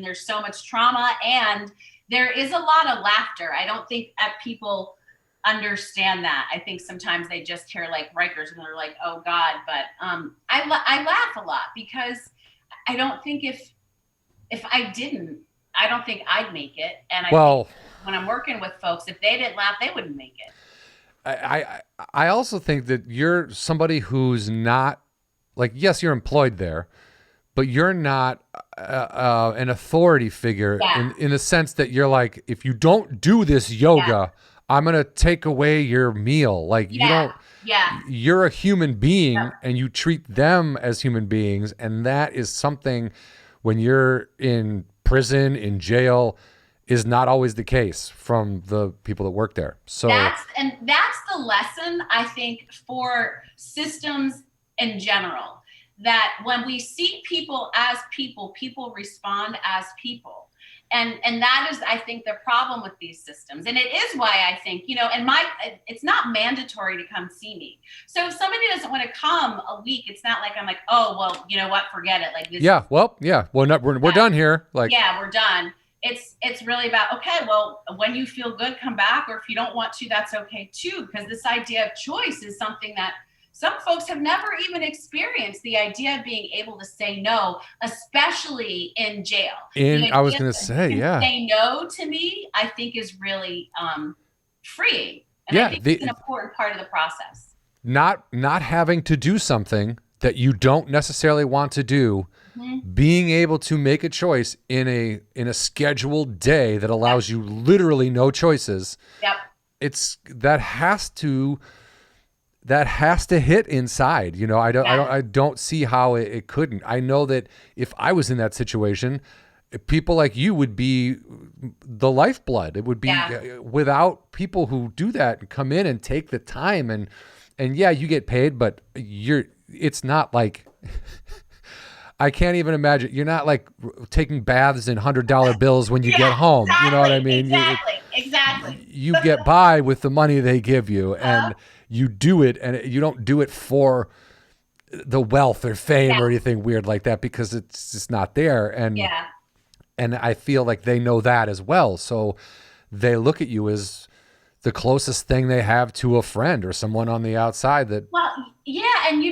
There's so much trauma and there is a lot of laughter. I don't think people understand that. I think sometimes they just hear like Rikers and they're like, oh God. But I laugh a lot because I don't think if I didn't, I don't think I'd make it. And I think when I'm working with folks, if they didn't laugh, they wouldn't make it. I also think that you're somebody who's not like, yes, you're employed there, but you're not an authority figure in the sense that you're like, if you don't do this yoga, I'm going to take away your meal. Like you don't, you're a human being and you treat them as human beings. And that is something when you're in prison, in jail, is not always the case from the people that work there. So that's the lesson, I think, for systems in general, that when we see people as people, people respond as people. And that is, I think, the problem with these systems. And it is why I think, and it's not mandatory to come see me. So if somebody doesn't want to come a week, it's not like I'm like, oh, well, you know what, forget it. Like this. Yeah. Well, yeah. We're done here. Like, yeah, we're done. It's really about, okay, well, when you feel good, come back. Or if you don't want to, that's okay too. Because this idea of choice is something that some folks have never even experienced, the idea of being able to say no, especially in jail. I was going to say, yeah. Say no to me, I think is really freeing. And yeah, I think it's an important part of the process. Not having to do something that you don't necessarily want to do, being able to make a choice in a scheduled day that allows you literally no choices. Yep. That has to hit inside. I don't see how it couldn't. I know that if I was in that situation, people like you would be the lifeblood. It would be without people who do that and come in and take the time and yeah, you get paid, but it's not like I can't even imagine. You're not like taking baths in $100 bills when you get home. Exactly, you know what I mean? Exactly. You get by with the money they give you, and you do it, and you don't do it for the wealth or fame or anything weird like that, because it's just not there. And I feel like they know that as well. So they look at you as the closest thing they have to a friend or someone on the outside that. Well, yeah. And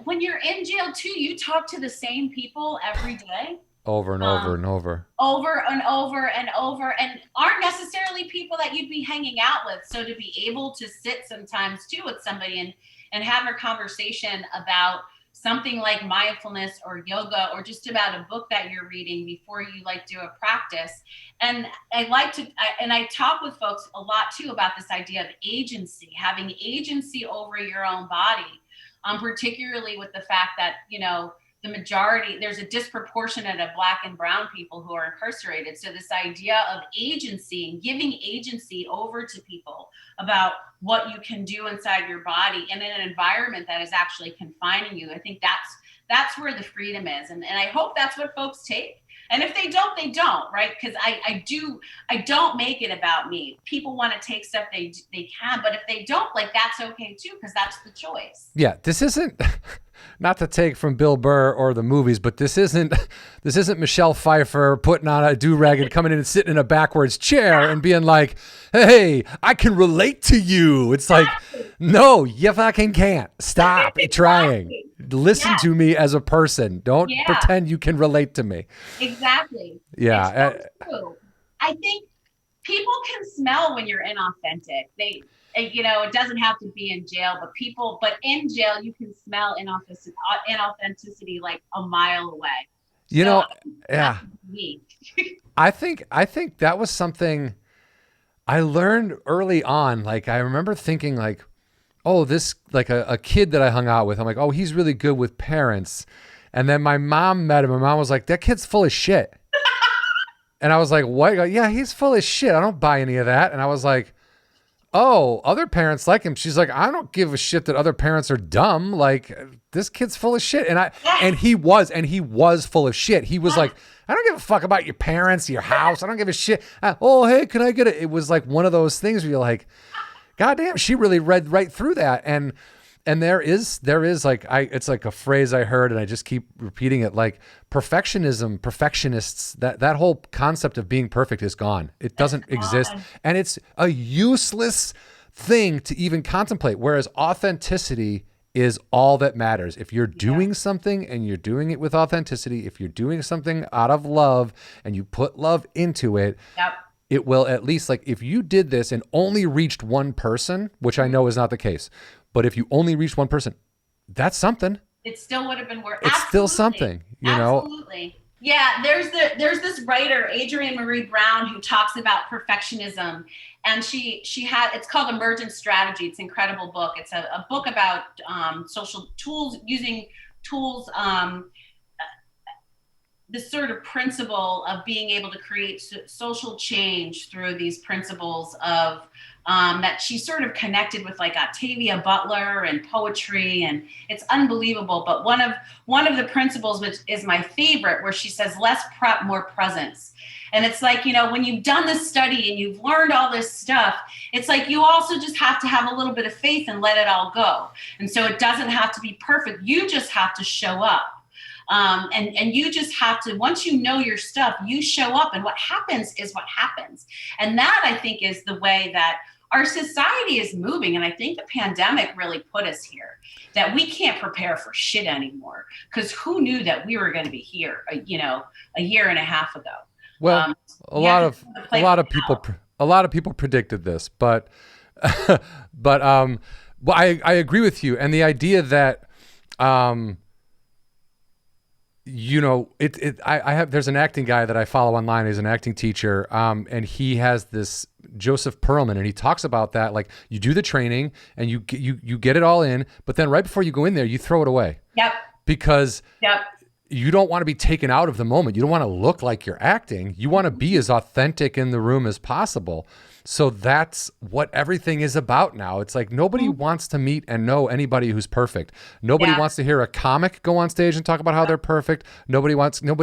when you're in jail too, you talk to the same people every day. Over and over and over. Over and over and over, and aren't necessarily people that you'd be hanging out with. So to be able to sit sometimes too with somebody and have a conversation about something like mindfulness or yoga, or just about a book that you're reading before you do a practice. And I talk with folks a lot too about this idea of agency, having agency over your own body, particularly with the fact that, the majority, there's a disproportionate of Black and brown people who are incarcerated. So this idea of agency and giving agency over to people about what you can do inside your body and in an environment that is actually confining you, I think that's where the freedom is. And I hope that's what folks take. And if they don't, they don't, right? Because I don't make it about me. People want to take stuff they can, but if they don't, that's okay too, because that's the choice. Yeah, this isn't not to take from Bill Burr or the movies, but this isn't Michelle Pfeiffer putting on a do-rag and coming in and sitting in a backwards chair and being like, hey, I can relate to you. It's like, no, you fucking can't. Stop trying. Listen to me as a person. Don't pretend you can relate to me. Exactly. Yeah. It's so true. I think people can smell when you're inauthentic. It doesn't have to be in jail, but in jail, you can smell inauthenticity like a mile away. Yeah. I think that was something I learned early on. I remember thinking this a kid that I hung out with. I'm like, oh, he's really good with parents. And then my mom met him. My mom was like, that kid's full of shit. And I was like, what? Yeah, he's full of shit. I don't buy any of that. And I was like, oh, other parents like him. She's like, I don't give a shit that other parents are dumb. This kid's full of shit. And he was full of shit. He was like, I don't give a fuck about your parents, your house. I don't give a shit. Oh, hey, can I get it? It was like one of those things where you're like, God damn, she really read right through that. And there is it's like a phrase I heard, and I just keep repeating it, perfectionism, perfectionists, that whole concept of being perfect is gone. It doesn't exist. And it's a useless thing to even contemplate. Whereas authenticity is all that matters. If you're doing something and you're doing it with authenticity, if you're doing something out of love and you put love into it, it will at least, if you did this and only reached one person, which I know is not the case, but if you only reached one person, that's something. It still would have been worth. It's still something, Absolutely. Yeah, there's this writer, Adrienne Marie Brown, who talks about perfectionism, and she had, it's called Emergent Strategy. It's an incredible book. It's a book about social tools, using tools this sort of principle of being able to create social change through these principles of that she sort of connected with like Octavia Butler and poetry, and it's unbelievable. But one of the principles, which is my favorite, where she says less prep, more presence. And it's like, you know, when you've done this study and you've learned all this stuff, it's like you also just have to have a little bit of faith and let it all go. And so it doesn't have to be perfect. You just have to show up. And you just have to, once you know your stuff, you show up, and what happens is what happens. And that, I think, is the way that our society is moving. And I think the pandemic really put us here, that we can't prepare for shit anymore, because who knew that we were going to be here, a year and a half ago. Well, a lot of people predicted this, but well, I agree with you. And the idea that, you know, there's an acting guy that I follow online. He's an acting teacher. And he has this Joseph Perlman, and he talks about that. Like, you do the training and you get it all in, but then right before you go in there, you throw it away. Yep. Because you don't want to be taken out of the moment. You don't want to look like you're acting. You want to be as authentic in the room as possible. So that's what everything is about now. It's like nobody wants to meet and know anybody who's perfect. Nobody wants to hear a comic go on stage and talk about how they're perfect. Nobody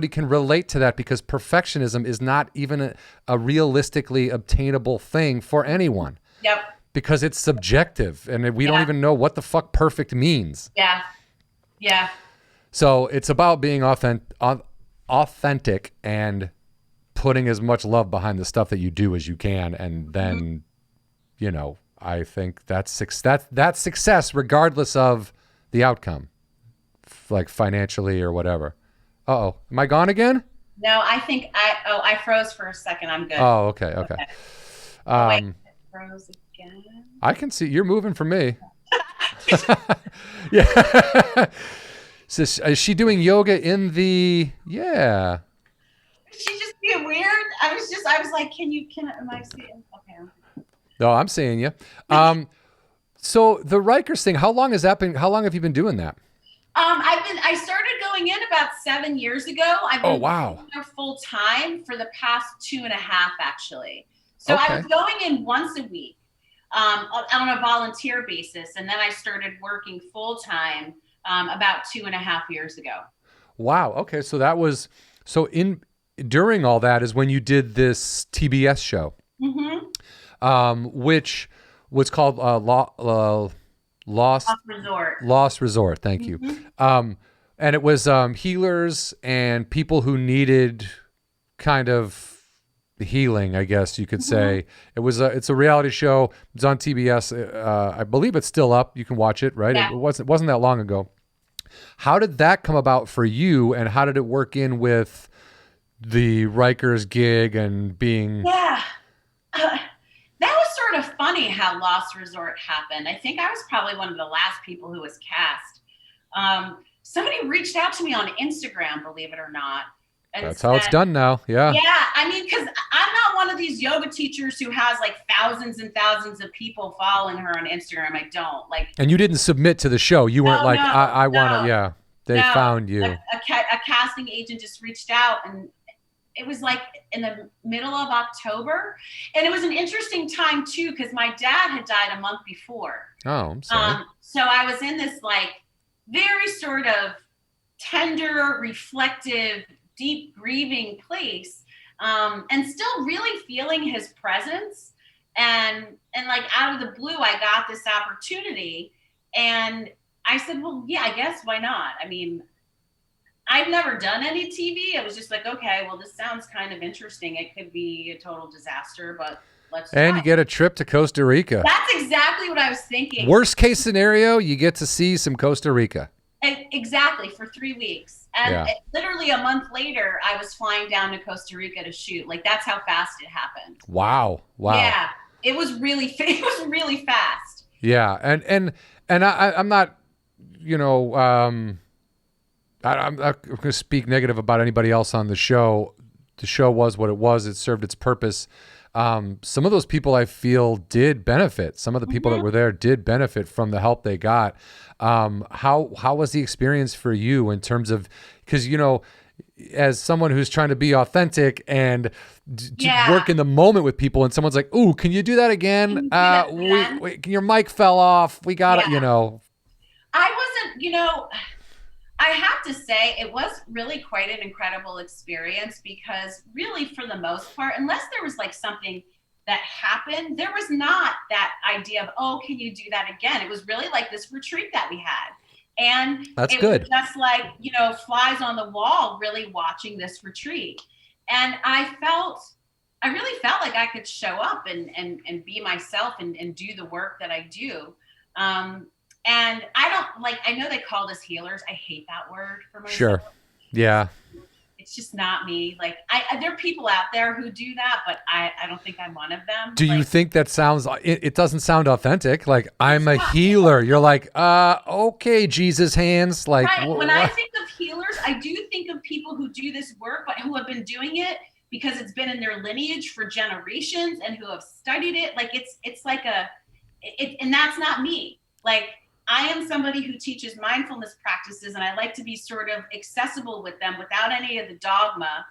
can relate to that, because perfectionism is not even a realistically obtainable thing for anyone. Yep. Because it's subjective, and we don't even know what the fuck perfect means. Yeah. Yeah. So it's about being authentic and putting as much love behind the stuff that you do as you can. And then, you know, I think that's success regardless of the outcome, like financially or whatever. Uh-oh. Am I gone again? No, I think I froze for a second. I'm good. Oh, okay. Wait, it froze again. I can see you're moving for me. Yeah. So is she doing yoga in the, yeah. She just being weird. I was like, am I seeing? Okay. No, I'm seeing you. So the Rikers thing, how long have you been doing that? I started going in about 7 years ago. I've been wow. there full time for the past 2.5, actually. So I was going in once a week, on a volunteer basis. And then I started working full time, about 2.5 years ago. Wow. Okay. So that was, during all that is when you did this TBS show, which was called Lost Resort. Thank you. And it was healers and people who needed kind of healing, I guess you could say. It's a reality show. It's on TBS. I believe it's still up. You can watch it, right? Yeah. It wasn't that long ago. How did that come about for you, and how did it work in with the Rikers gig and being? Yeah. That was sort of funny how Lost Resort happened. I think I was probably one of the last people who was cast. Somebody reached out to me on Instagram, believe it or not. That's how it's done now. Yeah. Yeah. I mean, because I'm not one of these yoga teachers who has like thousands and thousands of people following her on Instagram. I don't like. And you didn't submit to the show. You weren't like, I want to. Yeah. They found you. A casting agent just reached out, and it was like in the middle of October. And it was an interesting time too, because my dad had died a month before. Oh, I'm sorry. So I was in this like very sort of tender, reflective, deep grieving place, and still really feeling his presence, and like out of the blue I got this opportunity, and I said, well, yeah, I guess why not? I mean, I've never done any TV. I was just like, okay, well, this sounds kind of interesting. It could be a total disaster, but let's try. And you get a trip to Costa Rica. That's exactly what I was thinking. Worst case scenario, you get to see some Costa Rica. Exactly, for 3 weeks. And literally a month later, I was flying down to Costa Rica to shoot. Like, that's how fast it happened. Wow. Yeah, it was really fast. Yeah, and I'm not, you know, I'm not going to speak negative about anybody else on the show. The show was what it was. It served its purpose. Some of those people I feel did benefit. Some of the people that were there did benefit from the help they got. How was the experience for you in terms of, because, you know, as someone who's trying to be authentic and Yeah. work in the moment with people, and someone's like, "Ooh, can you do that again? Can you do that again?" Wait, your mic fell off. We got it, Yeah. you know." I wasn't, I have to say it was really quite an incredible experience, because really, for the most part, unless there was like something that happened, there was not that idea of, oh, can you do that again? It was really like this retreat that we had. And That's it good. was just like, flies on the wall, really watching this retreat. And I really felt like I could show up and be myself and do the work that I do. And I know they call us healers. I hate that word for myself. Sure. Yeah. It's just not me. Like there are people out there who do that, but I don't think I'm one of them. Do you think that sounds, it doesn't sound authentic? Like, I'm a healer. You're like, okay, Jesus hands. Like, right. When I think of healers, I do think of people who do this work, but who have been doing it because it's been in their lineage for generations and who have studied it. Like it's like and that's not me. Like, I am somebody who teaches mindfulness practices, and I like to be sort of accessible with them without any of the dogma.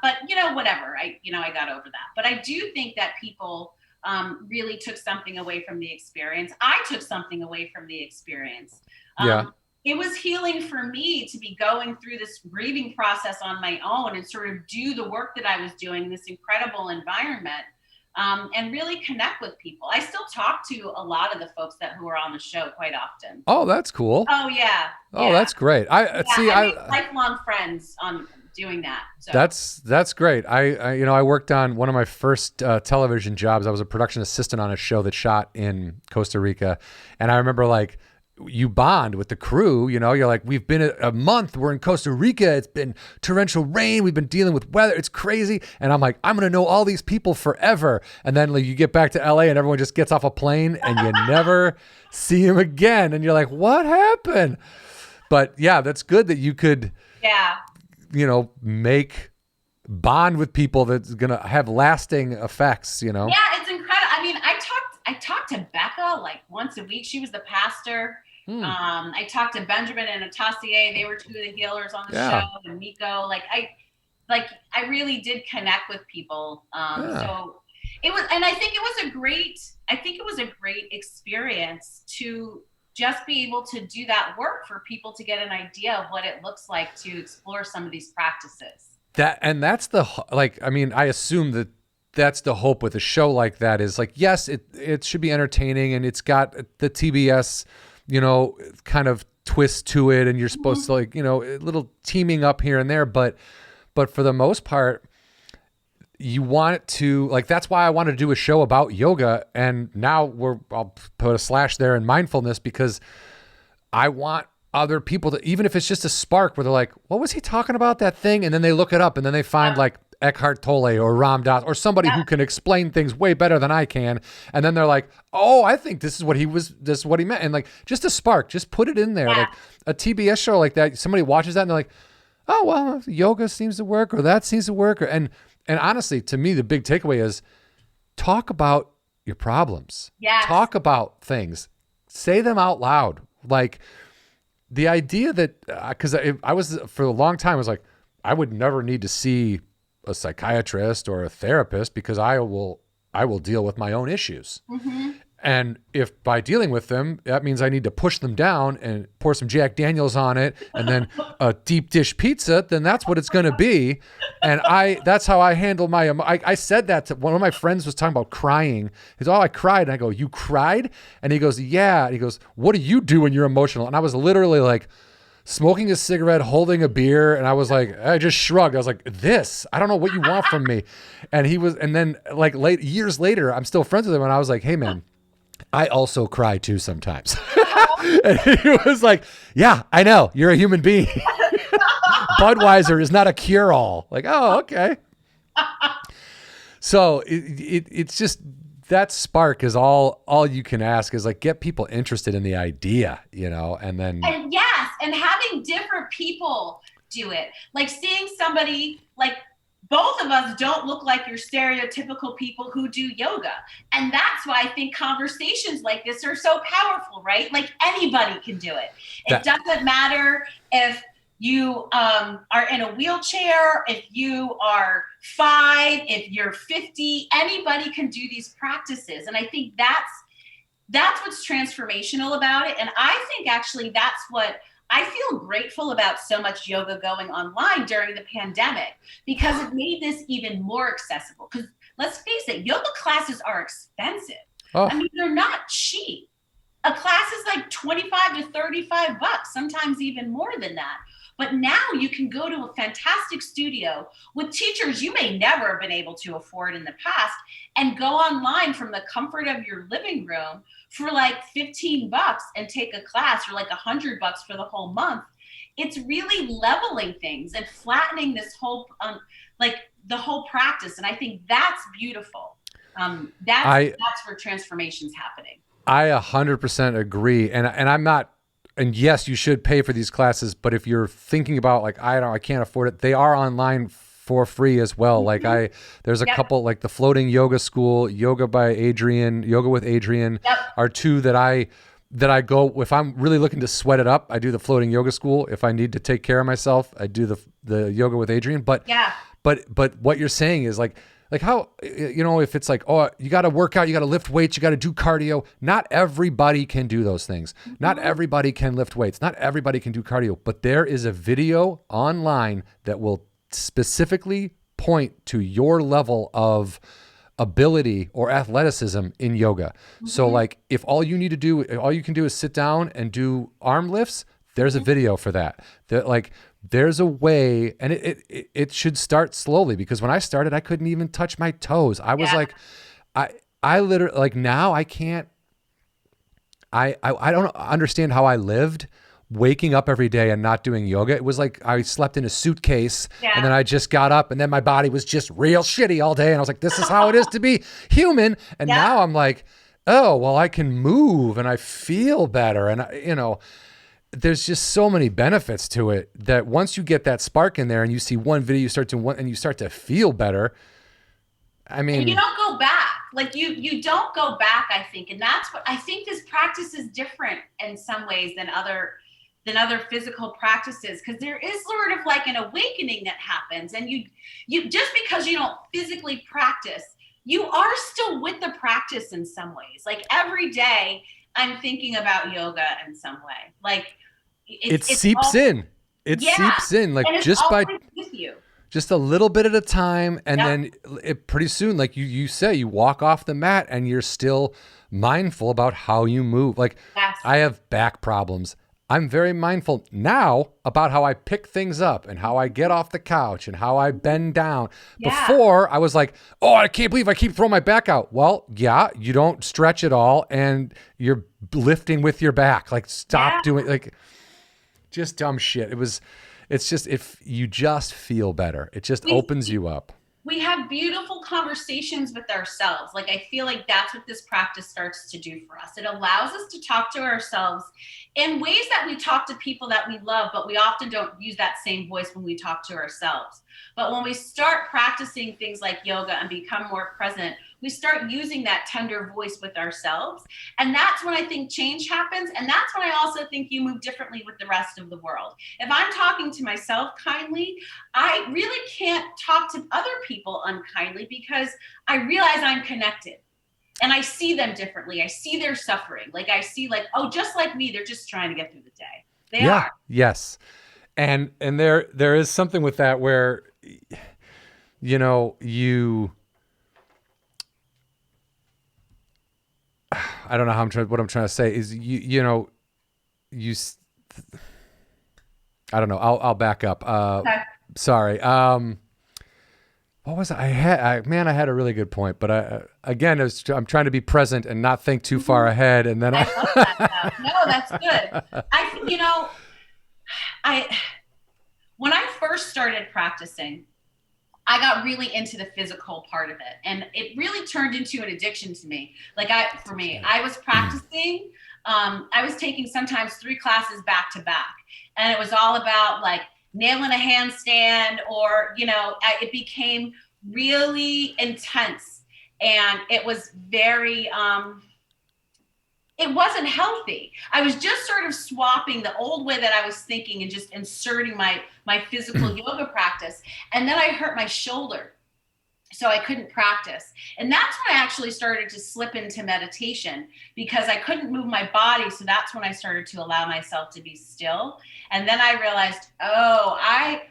But whatever, I got over that. But I do think that people really took something away from the experience. I took something away from the experience. It was healing for me to be going through this grieving process on my own and sort of do the work that I was doing in this incredible environment. And really connect with people. I still talk to a lot of the folks who are on the show quite often. Oh, that's cool. Oh yeah. Oh, that's great. I made lifelong friends on doing that. So. That's great. I worked on one of my first television jobs. I was a production assistant on a show that shot in Costa Rica, and I remember like, you bond with the crew, you're like, we've been a month, we're in Costa Rica, it's been torrential rain, we've been dealing with weather, it's crazy. And I'm like, I'm going to know all these people forever. And then like, you get back to LA and everyone just gets off a plane and you never see him again. And you're like, what happened? But yeah, that's good that you could, make bond with people that's going to have lasting effects, Yeah, it's incredible. I mean, I talked to Becca like once a week. She was the pastor. I talked to Benjamin and Atassier. They were two of the healers on the show, and Nico. I really did connect with people. So it was, and I think it was a great experience to just be able to do that work for people to get an idea of what it looks like to explore some of these practices. That's I assume that's the hope with a show like that is like, yes, it should be entertaining and it's got the TBS, kind of twist to it. And you're supposed to like, a little teaming up here and there, but for the most part, you want it to like, that's why I wanted to do a show about yoga. And now I'll put a slash there in mindfulness, because I want other people to, even if it's just a spark where they're like, what was he talking about, that thing? And then they look it up and then they find like Eckhart Tolle or Ram Dass or somebody who can explain things way better than I can. And then they're like, oh, I think this is what he meant. And like, just a spark, just put it in there. Like a TBS show like that, somebody watches that and they're like, oh, well, yoga seems to work, or that seems to work. And honestly, to me, the big takeaway is talk about your problems. Yes. Talk about things, say them out loud. Like the idea that, cause I was for a long time, I was like, I would never need to see a psychiatrist or a therapist because I will deal with my own issues. Mm-hmm. And if by dealing with them, that means I need to push them down and pour some Jack Daniels on it and then a deep dish pizza, then that's what it's going to be. And that's how I handle I said that to one of my friends was talking about crying. He's, oh, I cried. And I go, you cried? And he goes, yeah. And he goes, what do you do when you're emotional? And I was literally like, smoking a cigarette, holding a beer. And I was like, I just shrugged. I was like, I don't know what you want from me. And then like years later, I'm still friends with him. And I was like, hey man, I also cry too sometimes. And he was like, yeah, I know, you're a human being. Budweiser is not a cure all. Like, oh, okay. So it's just, that spark is all you can ask, is like, get people interested in the idea, and then. And yes, and having different people do it. Like seeing somebody, like both of us don't look like your stereotypical people who do yoga. And that's why I think conversations like this are so powerful, right? Like anybody can do it. It doesn't matter if you are in a wheelchair, if you are 5, if you're 50, anybody can do these practices. And I think that's what's transformational about it. And I think actually that's what I feel grateful about so much yoga going online during the pandemic, because it made this even more accessible. Because let's face it, yoga classes are expensive. Oh. I mean, they're not cheap. A class is like 25 to 35 bucks, sometimes even more than that. But now you can go to a fantastic studio with teachers you may never have been able to afford in the past, and go online from the comfort of your living room for like 15 bucks and take a class, or like $100 for the whole month. It's really leveling things and flattening this whole, like the whole practice. And I think that's beautiful. That's where transformation's happening. I 100% agree. And I'm not, and yes, you should pay for these classes, but if you're thinking about like, I can't afford it, they are online for free as well. Mm-hmm. Like there's a couple, like the Floating Yoga School, Yoga by Adrian, Yoga with Adrian are two that I go, if I'm really looking to sweat it up, I do the Floating Yoga School. If I need to take care of myself, I do the Yoga with Adrian. But what you're saying is like how, if it's like, oh, you got to work out, you got to lift weights, you got to do cardio. Not everybody can do those things. Mm-hmm. Not everybody can lift weights. Not everybody can do cardio, but there is a video online that will specifically point to your level of ability or athleticism in yoga. Mm-hmm. So like if all you can do is sit down and do arm lifts, there's a video for that. There's a way, and it should start slowly, because when I started, I couldn't even touch my toes. I was like, I literally, like now I can't, I don't understand how I lived waking up every day and not doing yoga. It was like I slept in a suitcase and then I just got up and then my body was just real shitty all day. And I was like, this is how it is to be human. And now I'm like, oh, well, I can move and I feel better. And there's just so many benefits to it that once you get that spark in there and you see one video, you start to feel better. I mean, and you don't go back. Like you don't go back, I think. And that's what I think, this practice is different in some ways than other physical practices, because there is sort of like an awakening that happens. And you just because you don't physically practice, you are still with the practice in some ways. Like every day I'm thinking about yoga in some way. Like it seeps in. It seeps in, like just by with you. Just a little bit at a time. And then pretty soon, like you say, you walk off the mat and you're still mindful about how you move. Like I have back problems. I'm very mindful now about how I pick things up and how I get off the couch and how I bend down. Before I was like, oh, I can't believe I keep throwing my back out. Well, you don't stretch at all and you're lifting with your back. Like stop doing like just dumb shit. It's just, if you just feel better, it just opens you up. We have beautiful conversations with ourselves. Like, I feel like that's what this practice starts to do for us. It allows us to talk to ourselves in ways that we talk to people that we love, but we often don't use that same voice when we talk to ourselves. But when we start practicing things like yoga and become more present, we start using that tender voice with ourselves. And that's when I think change happens. And that's when I also think you move differently with the rest of the world. If I'm talking to myself kindly, I really can't talk to other people unkindly, because I realize I'm connected and I see them differently. I see their suffering. Like I see like, oh, just like me, they're just trying to get through the day. They are. Yes. And there is something with that where, I don't know what I'm trying to say is I don't know. I'll back up. Okay. Sorry. What was it? I had a really good point, but I'm trying to be present and not think too far ahead. And then I love that. No, that's good. When I first started practicing, I got really into the physical part of it, and it really turned into an addiction to me. I was practicing. I was taking sometimes 3 classes back to back, and it was all about like nailing a handstand, or it became really intense, and it was very it wasn't healthy. I was just sort of swapping the old way that I was thinking and just inserting my physical yoga practice. And then I hurt my shoulder, so I couldn't practice. And that's when I actually started to slip into meditation, because I couldn't move my body. So that's when I started to allow myself to be still. And then I realized, oh, I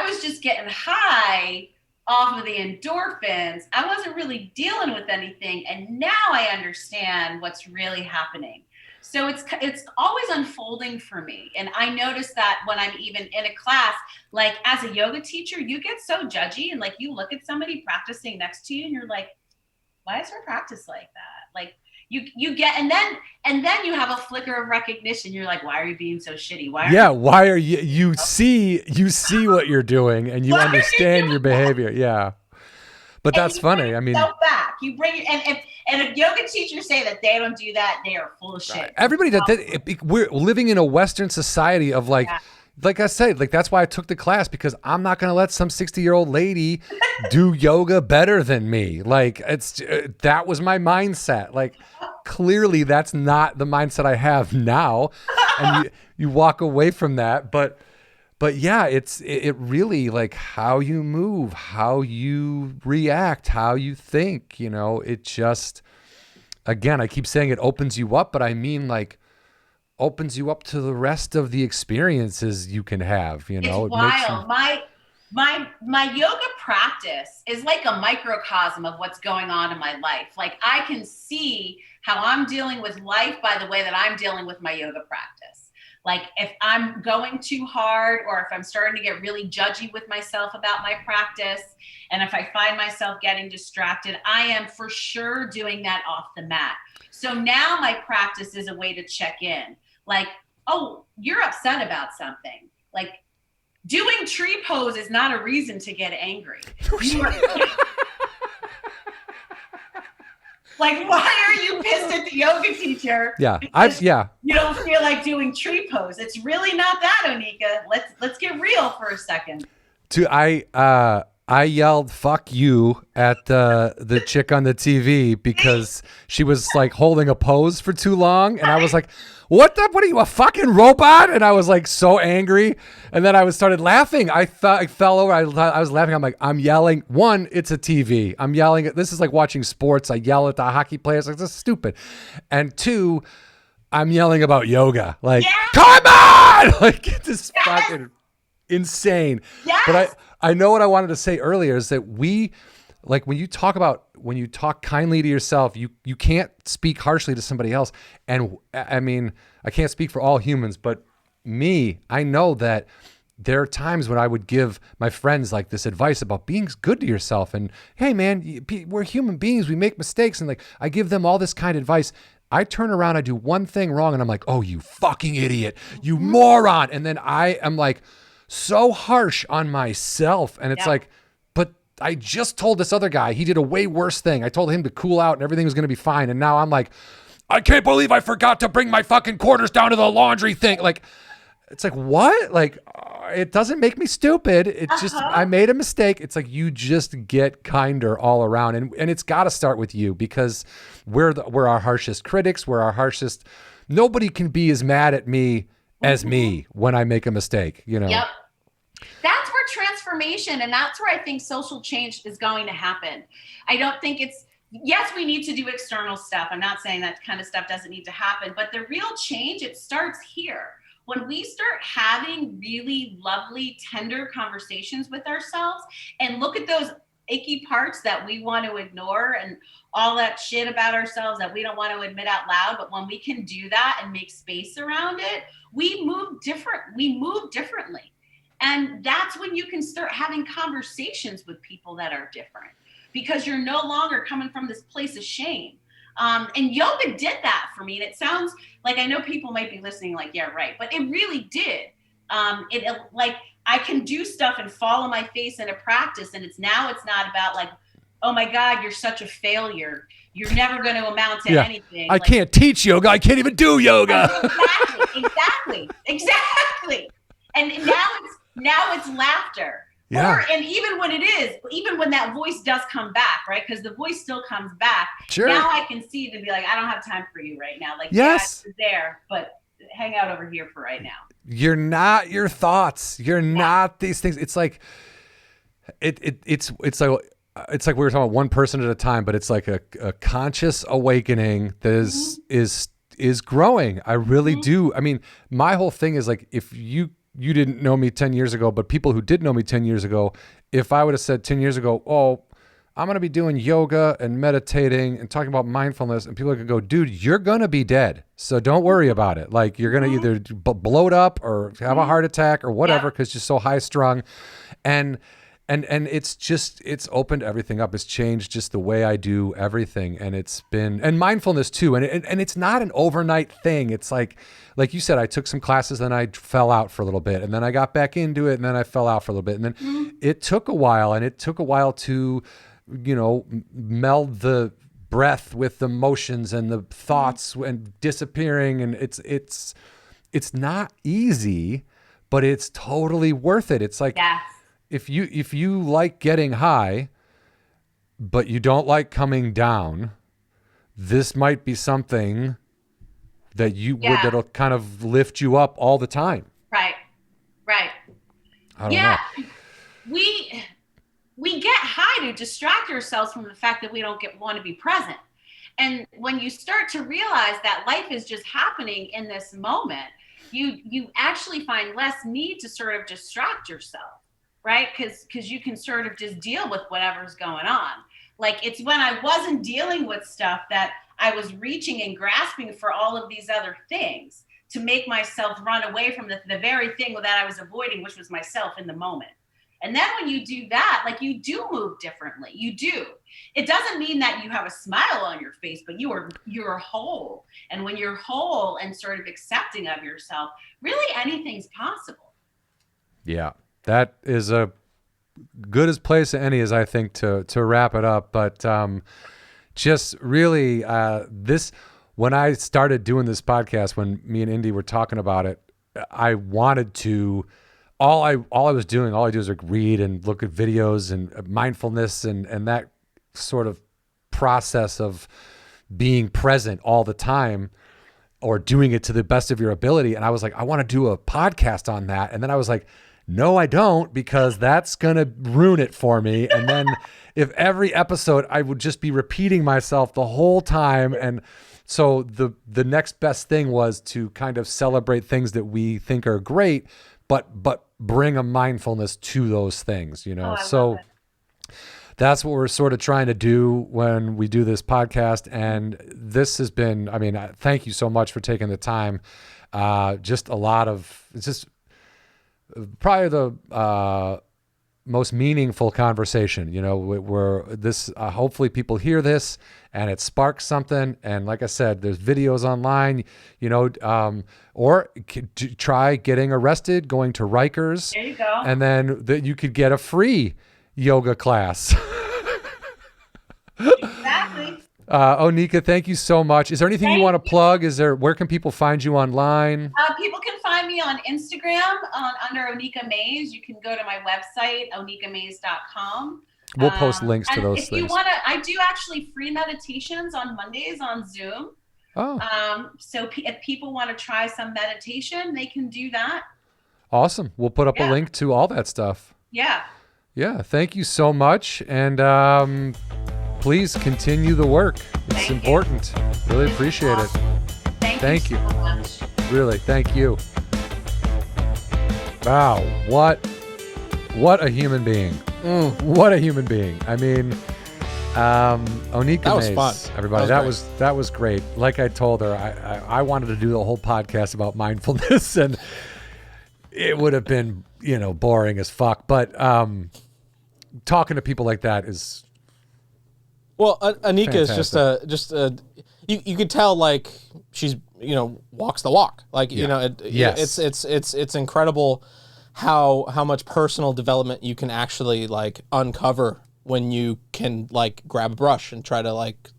was just getting high off of the endorphins. I wasn't really dealing with anything. And now I understand what's really happening. So it's always unfolding for me. And I notice that when I'm even in a class, like as a yoga teacher, you get so judgy, and like you look at somebody practicing next to you and you're like, why is her practice like that? Like you get, and then you have a flicker of recognition. You're like, why are you being so shitty? Why are you see what you're doing, and you understand your behavior. Yeah. But that's funny. I mean, back. You bring and if yoga teachers say that they don't do that, they are full of shit. Everybody we're living in a Western society of like I said, like that's why I took the class, because I'm not going to let some 60-year-old lady do yoga better than me. Like that was my mindset. Like clearly that's not the mindset I have now. And you walk away from that, but yeah, it really, like how you move, how you react, how you think, it just, again, I keep saying it opens you up, but I mean like opens you up to the rest of the experiences you can have, It's wild. My yoga practice is like a microcosm of what's going on in my life. Like I can see how I'm dealing with life by the way that I'm dealing with my yoga practice. Like if I'm going too hard, or if I'm starting to get really judgy with myself about my practice, and if I find myself getting distracted, I am for sure doing that off the mat. So now my practice is a way to check in. Like, oh, you're upset about something. Like doing tree pose is not a reason to get angry. Like, why are you pissed at the yoga teacher? Yeah, You don't feel like doing tree pose. It's really not that, Oneika. Let's get real for a second. I yelled "fuck you" at the chick on the TV because she was like holding a pose for too long, and I was like, "What are you, a fucking robot?" And I was like so angry, and then I started laughing. I fell over. I was laughing. I'm like, I'm yelling. One, it's a TV. I'm yelling. This is like watching sports. I yell at the hockey players. Like, this is stupid. And two, I'm yelling about yoga. Like, come on! Like, it's fucking insane. Yes. But I know what I wanted to say earlier is that like when you talk kindly to yourself, you can't speak harshly to somebody else. And I mean, I can't speak for all humans, but I know that there are times when I would give my friends like this advice about being good to yourself. And hey man, we're human beings. We make mistakes. And like, I give them all this kind of advice. I turn around, I do one thing wrong, and I'm like, oh, you fucking idiot, you moron. And then I am like, so harsh on myself. And it's like, but I just told this other guy, he did a way worse thing. I told him to cool out and everything was going to be fine. And now I'm like, I can't believe I forgot to bring my fucking quarters down to the laundry thing. Like, it's like, what? Like, it doesn't make me stupid. It's just, I made a mistake. It's like, you just get kinder all around. And it's got to start with you, because we're our harshest critics. We're our harshest. Nobody can be as mad at me as me when I make a mistake, Yep. That's where transformation, and that's where I think social change is going to happen. I don't think yes, we need to do external stuff. I'm not saying that kind of stuff doesn't need to happen, but the real change, it starts here. When we start having really lovely, tender conversations with ourselves and look at those achy parts that we want to ignore and all that shit about ourselves that we don't want to admit out loud. But when we can do that and make space around it, we move differently. And that's when you can start having conversations with people that are different, because you're no longer coming from this place of shame. And yoga did that for me. And it sounds like, I know people might be listening like, yeah, right. But it really did. Like, I can do stuff and fall on my face in a practice. And it's not about like, oh my God, you're such a failure. You're never going to amount to anything. I can't teach yoga. I can't even do yoga. Exactly. And now it's laughter. Yeah. And even when that voice does come back, right? Because the voice still comes back. Sure. Now I can see it and be like, I don't have time for you right now. Like, yes, yeah, you're there, but hang out over here for right now. You're not your thoughts. You're not these things. It's like it's like we were talking about one person at a time, but it's like a conscious awakening that is growing. I really do. I mean, my whole thing is like, if you didn't know me 10 years ago, but people who did know me 10 years ago, if I would have said 10 years ago, oh, I'm going to be doing yoga and meditating and talking about mindfulness, and people could go, dude, you're going to be dead. So don't worry about it. Like, you're going to either bloat up or have a heart attack or whatever, because you're so high strung. And it's opened everything up. It's changed just the way I do everything. And it's been, and mindfulness too. And it's not an overnight thing. It's like you said, I took some classes, then I fell out for a little bit, and then I got back into it, and then I fell out for a little bit. And then it took a while, to, meld the breath with the motions and the thoughts and disappearing. And it's not easy, but it's totally worth it. It's like, if you like getting high, but you don't like coming down, this might be something that that'll kind of lift you up all the time. Right. I don't know. We get high to distract ourselves from the fact that we don't want to be present. And when you start to realize that life is just happening in this moment, you actually find less need to sort of distract yourself, right? Because you can sort of just deal with whatever's going on. Like, it's when I wasn't dealing with stuff that I was reaching and grasping for all of these other things to make myself run away from the very thing that I was avoiding, which was myself in the moment. And then when you do that, like, you do move differently. You do. It doesn't mean that you have a smile on your face, but you're whole. And when you're whole and sort of accepting of yourself, really anything's possible. Yeah, that is a good as place as any, as I think, to wrap it up. But just really, when I started doing this podcast, when me and Indy were talking about it, I wanted to. All I do is like read and look at videos and mindfulness and that sort of process of being present all the time, or doing it to the best of your ability. And I was like, I want to do a podcast on that. And then I was like, no, I don't, because that's going to ruin it for me. And then if every episode I would just be repeating myself the whole time. And so the next best thing was to kind of celebrate things that we think are great, but bring a mindfulness to those things, So that's what we're sort of trying to do when we do this podcast. And this has been, thank you so much for taking the time. It's just probably the most meaningful conversation, where this, hopefully people hear this and it sparks something. And like I said, there's videos online, or try getting arrested, going to Rikers. There you go. And then you could get a free yoga class. Exactly. Oneika, thank you so much. Is there anything you want to plug? Where can people find you online? People can find me on Instagram under Oneika Mays. You can go to my website, oneikamays.com. We'll post links to those if things. You want to, I do actually free meditations on Mondays on Zoom. Oh. So if people want to try some meditation, they can do that. Awesome. We'll put up a link to all that stuff. Yeah. Yeah. Thank you so much. And please continue the work. It's important. Really appreciate it. Thank you so much. Really, thank you. Wow, what a human being. What a human being. Oneika That was Mays, fun. everybody. That was great. Like I told her, I wanted to do the whole podcast about mindfulness, and it would have been, boring as fuck. But talking to people like that is. Well, Oneika fantastic. is just you could tell, like, she's, walks the walk. Like, Yes. it's incredible how much personal development you can actually, like, uncover when you can, like, grab a brush and try to, like,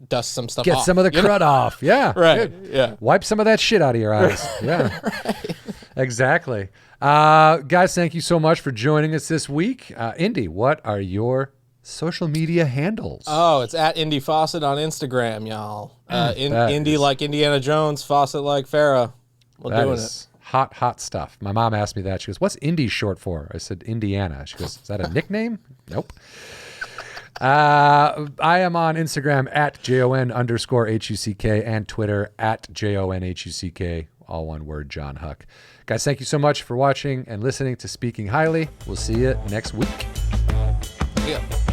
dust some stuff off. Get some of the crud off. Yeah. Right. Good. Yeah. Wipe some of that shit out of your eyes. Yeah. Right. Exactly. Guys, thank you so much for joining us this week. Indy, what are your social media handles? Oh, it's at Indy Fawcett on Instagram, y'all. Indy like Indiana Jones, Fawcett like Farrah. We're That doing is hot stuff. My mom asked me that. She goes, "What's Indy short for?" I said, "Indiana." She goes, "Is that a nickname?" Nope. I am on Instagram at JON_HUCK and Twitter at JONHUCK, all one word, Jon Huck. Guys, thank you so much for watching and listening to Speaking Highly. We'll see you next week. it. Yeah.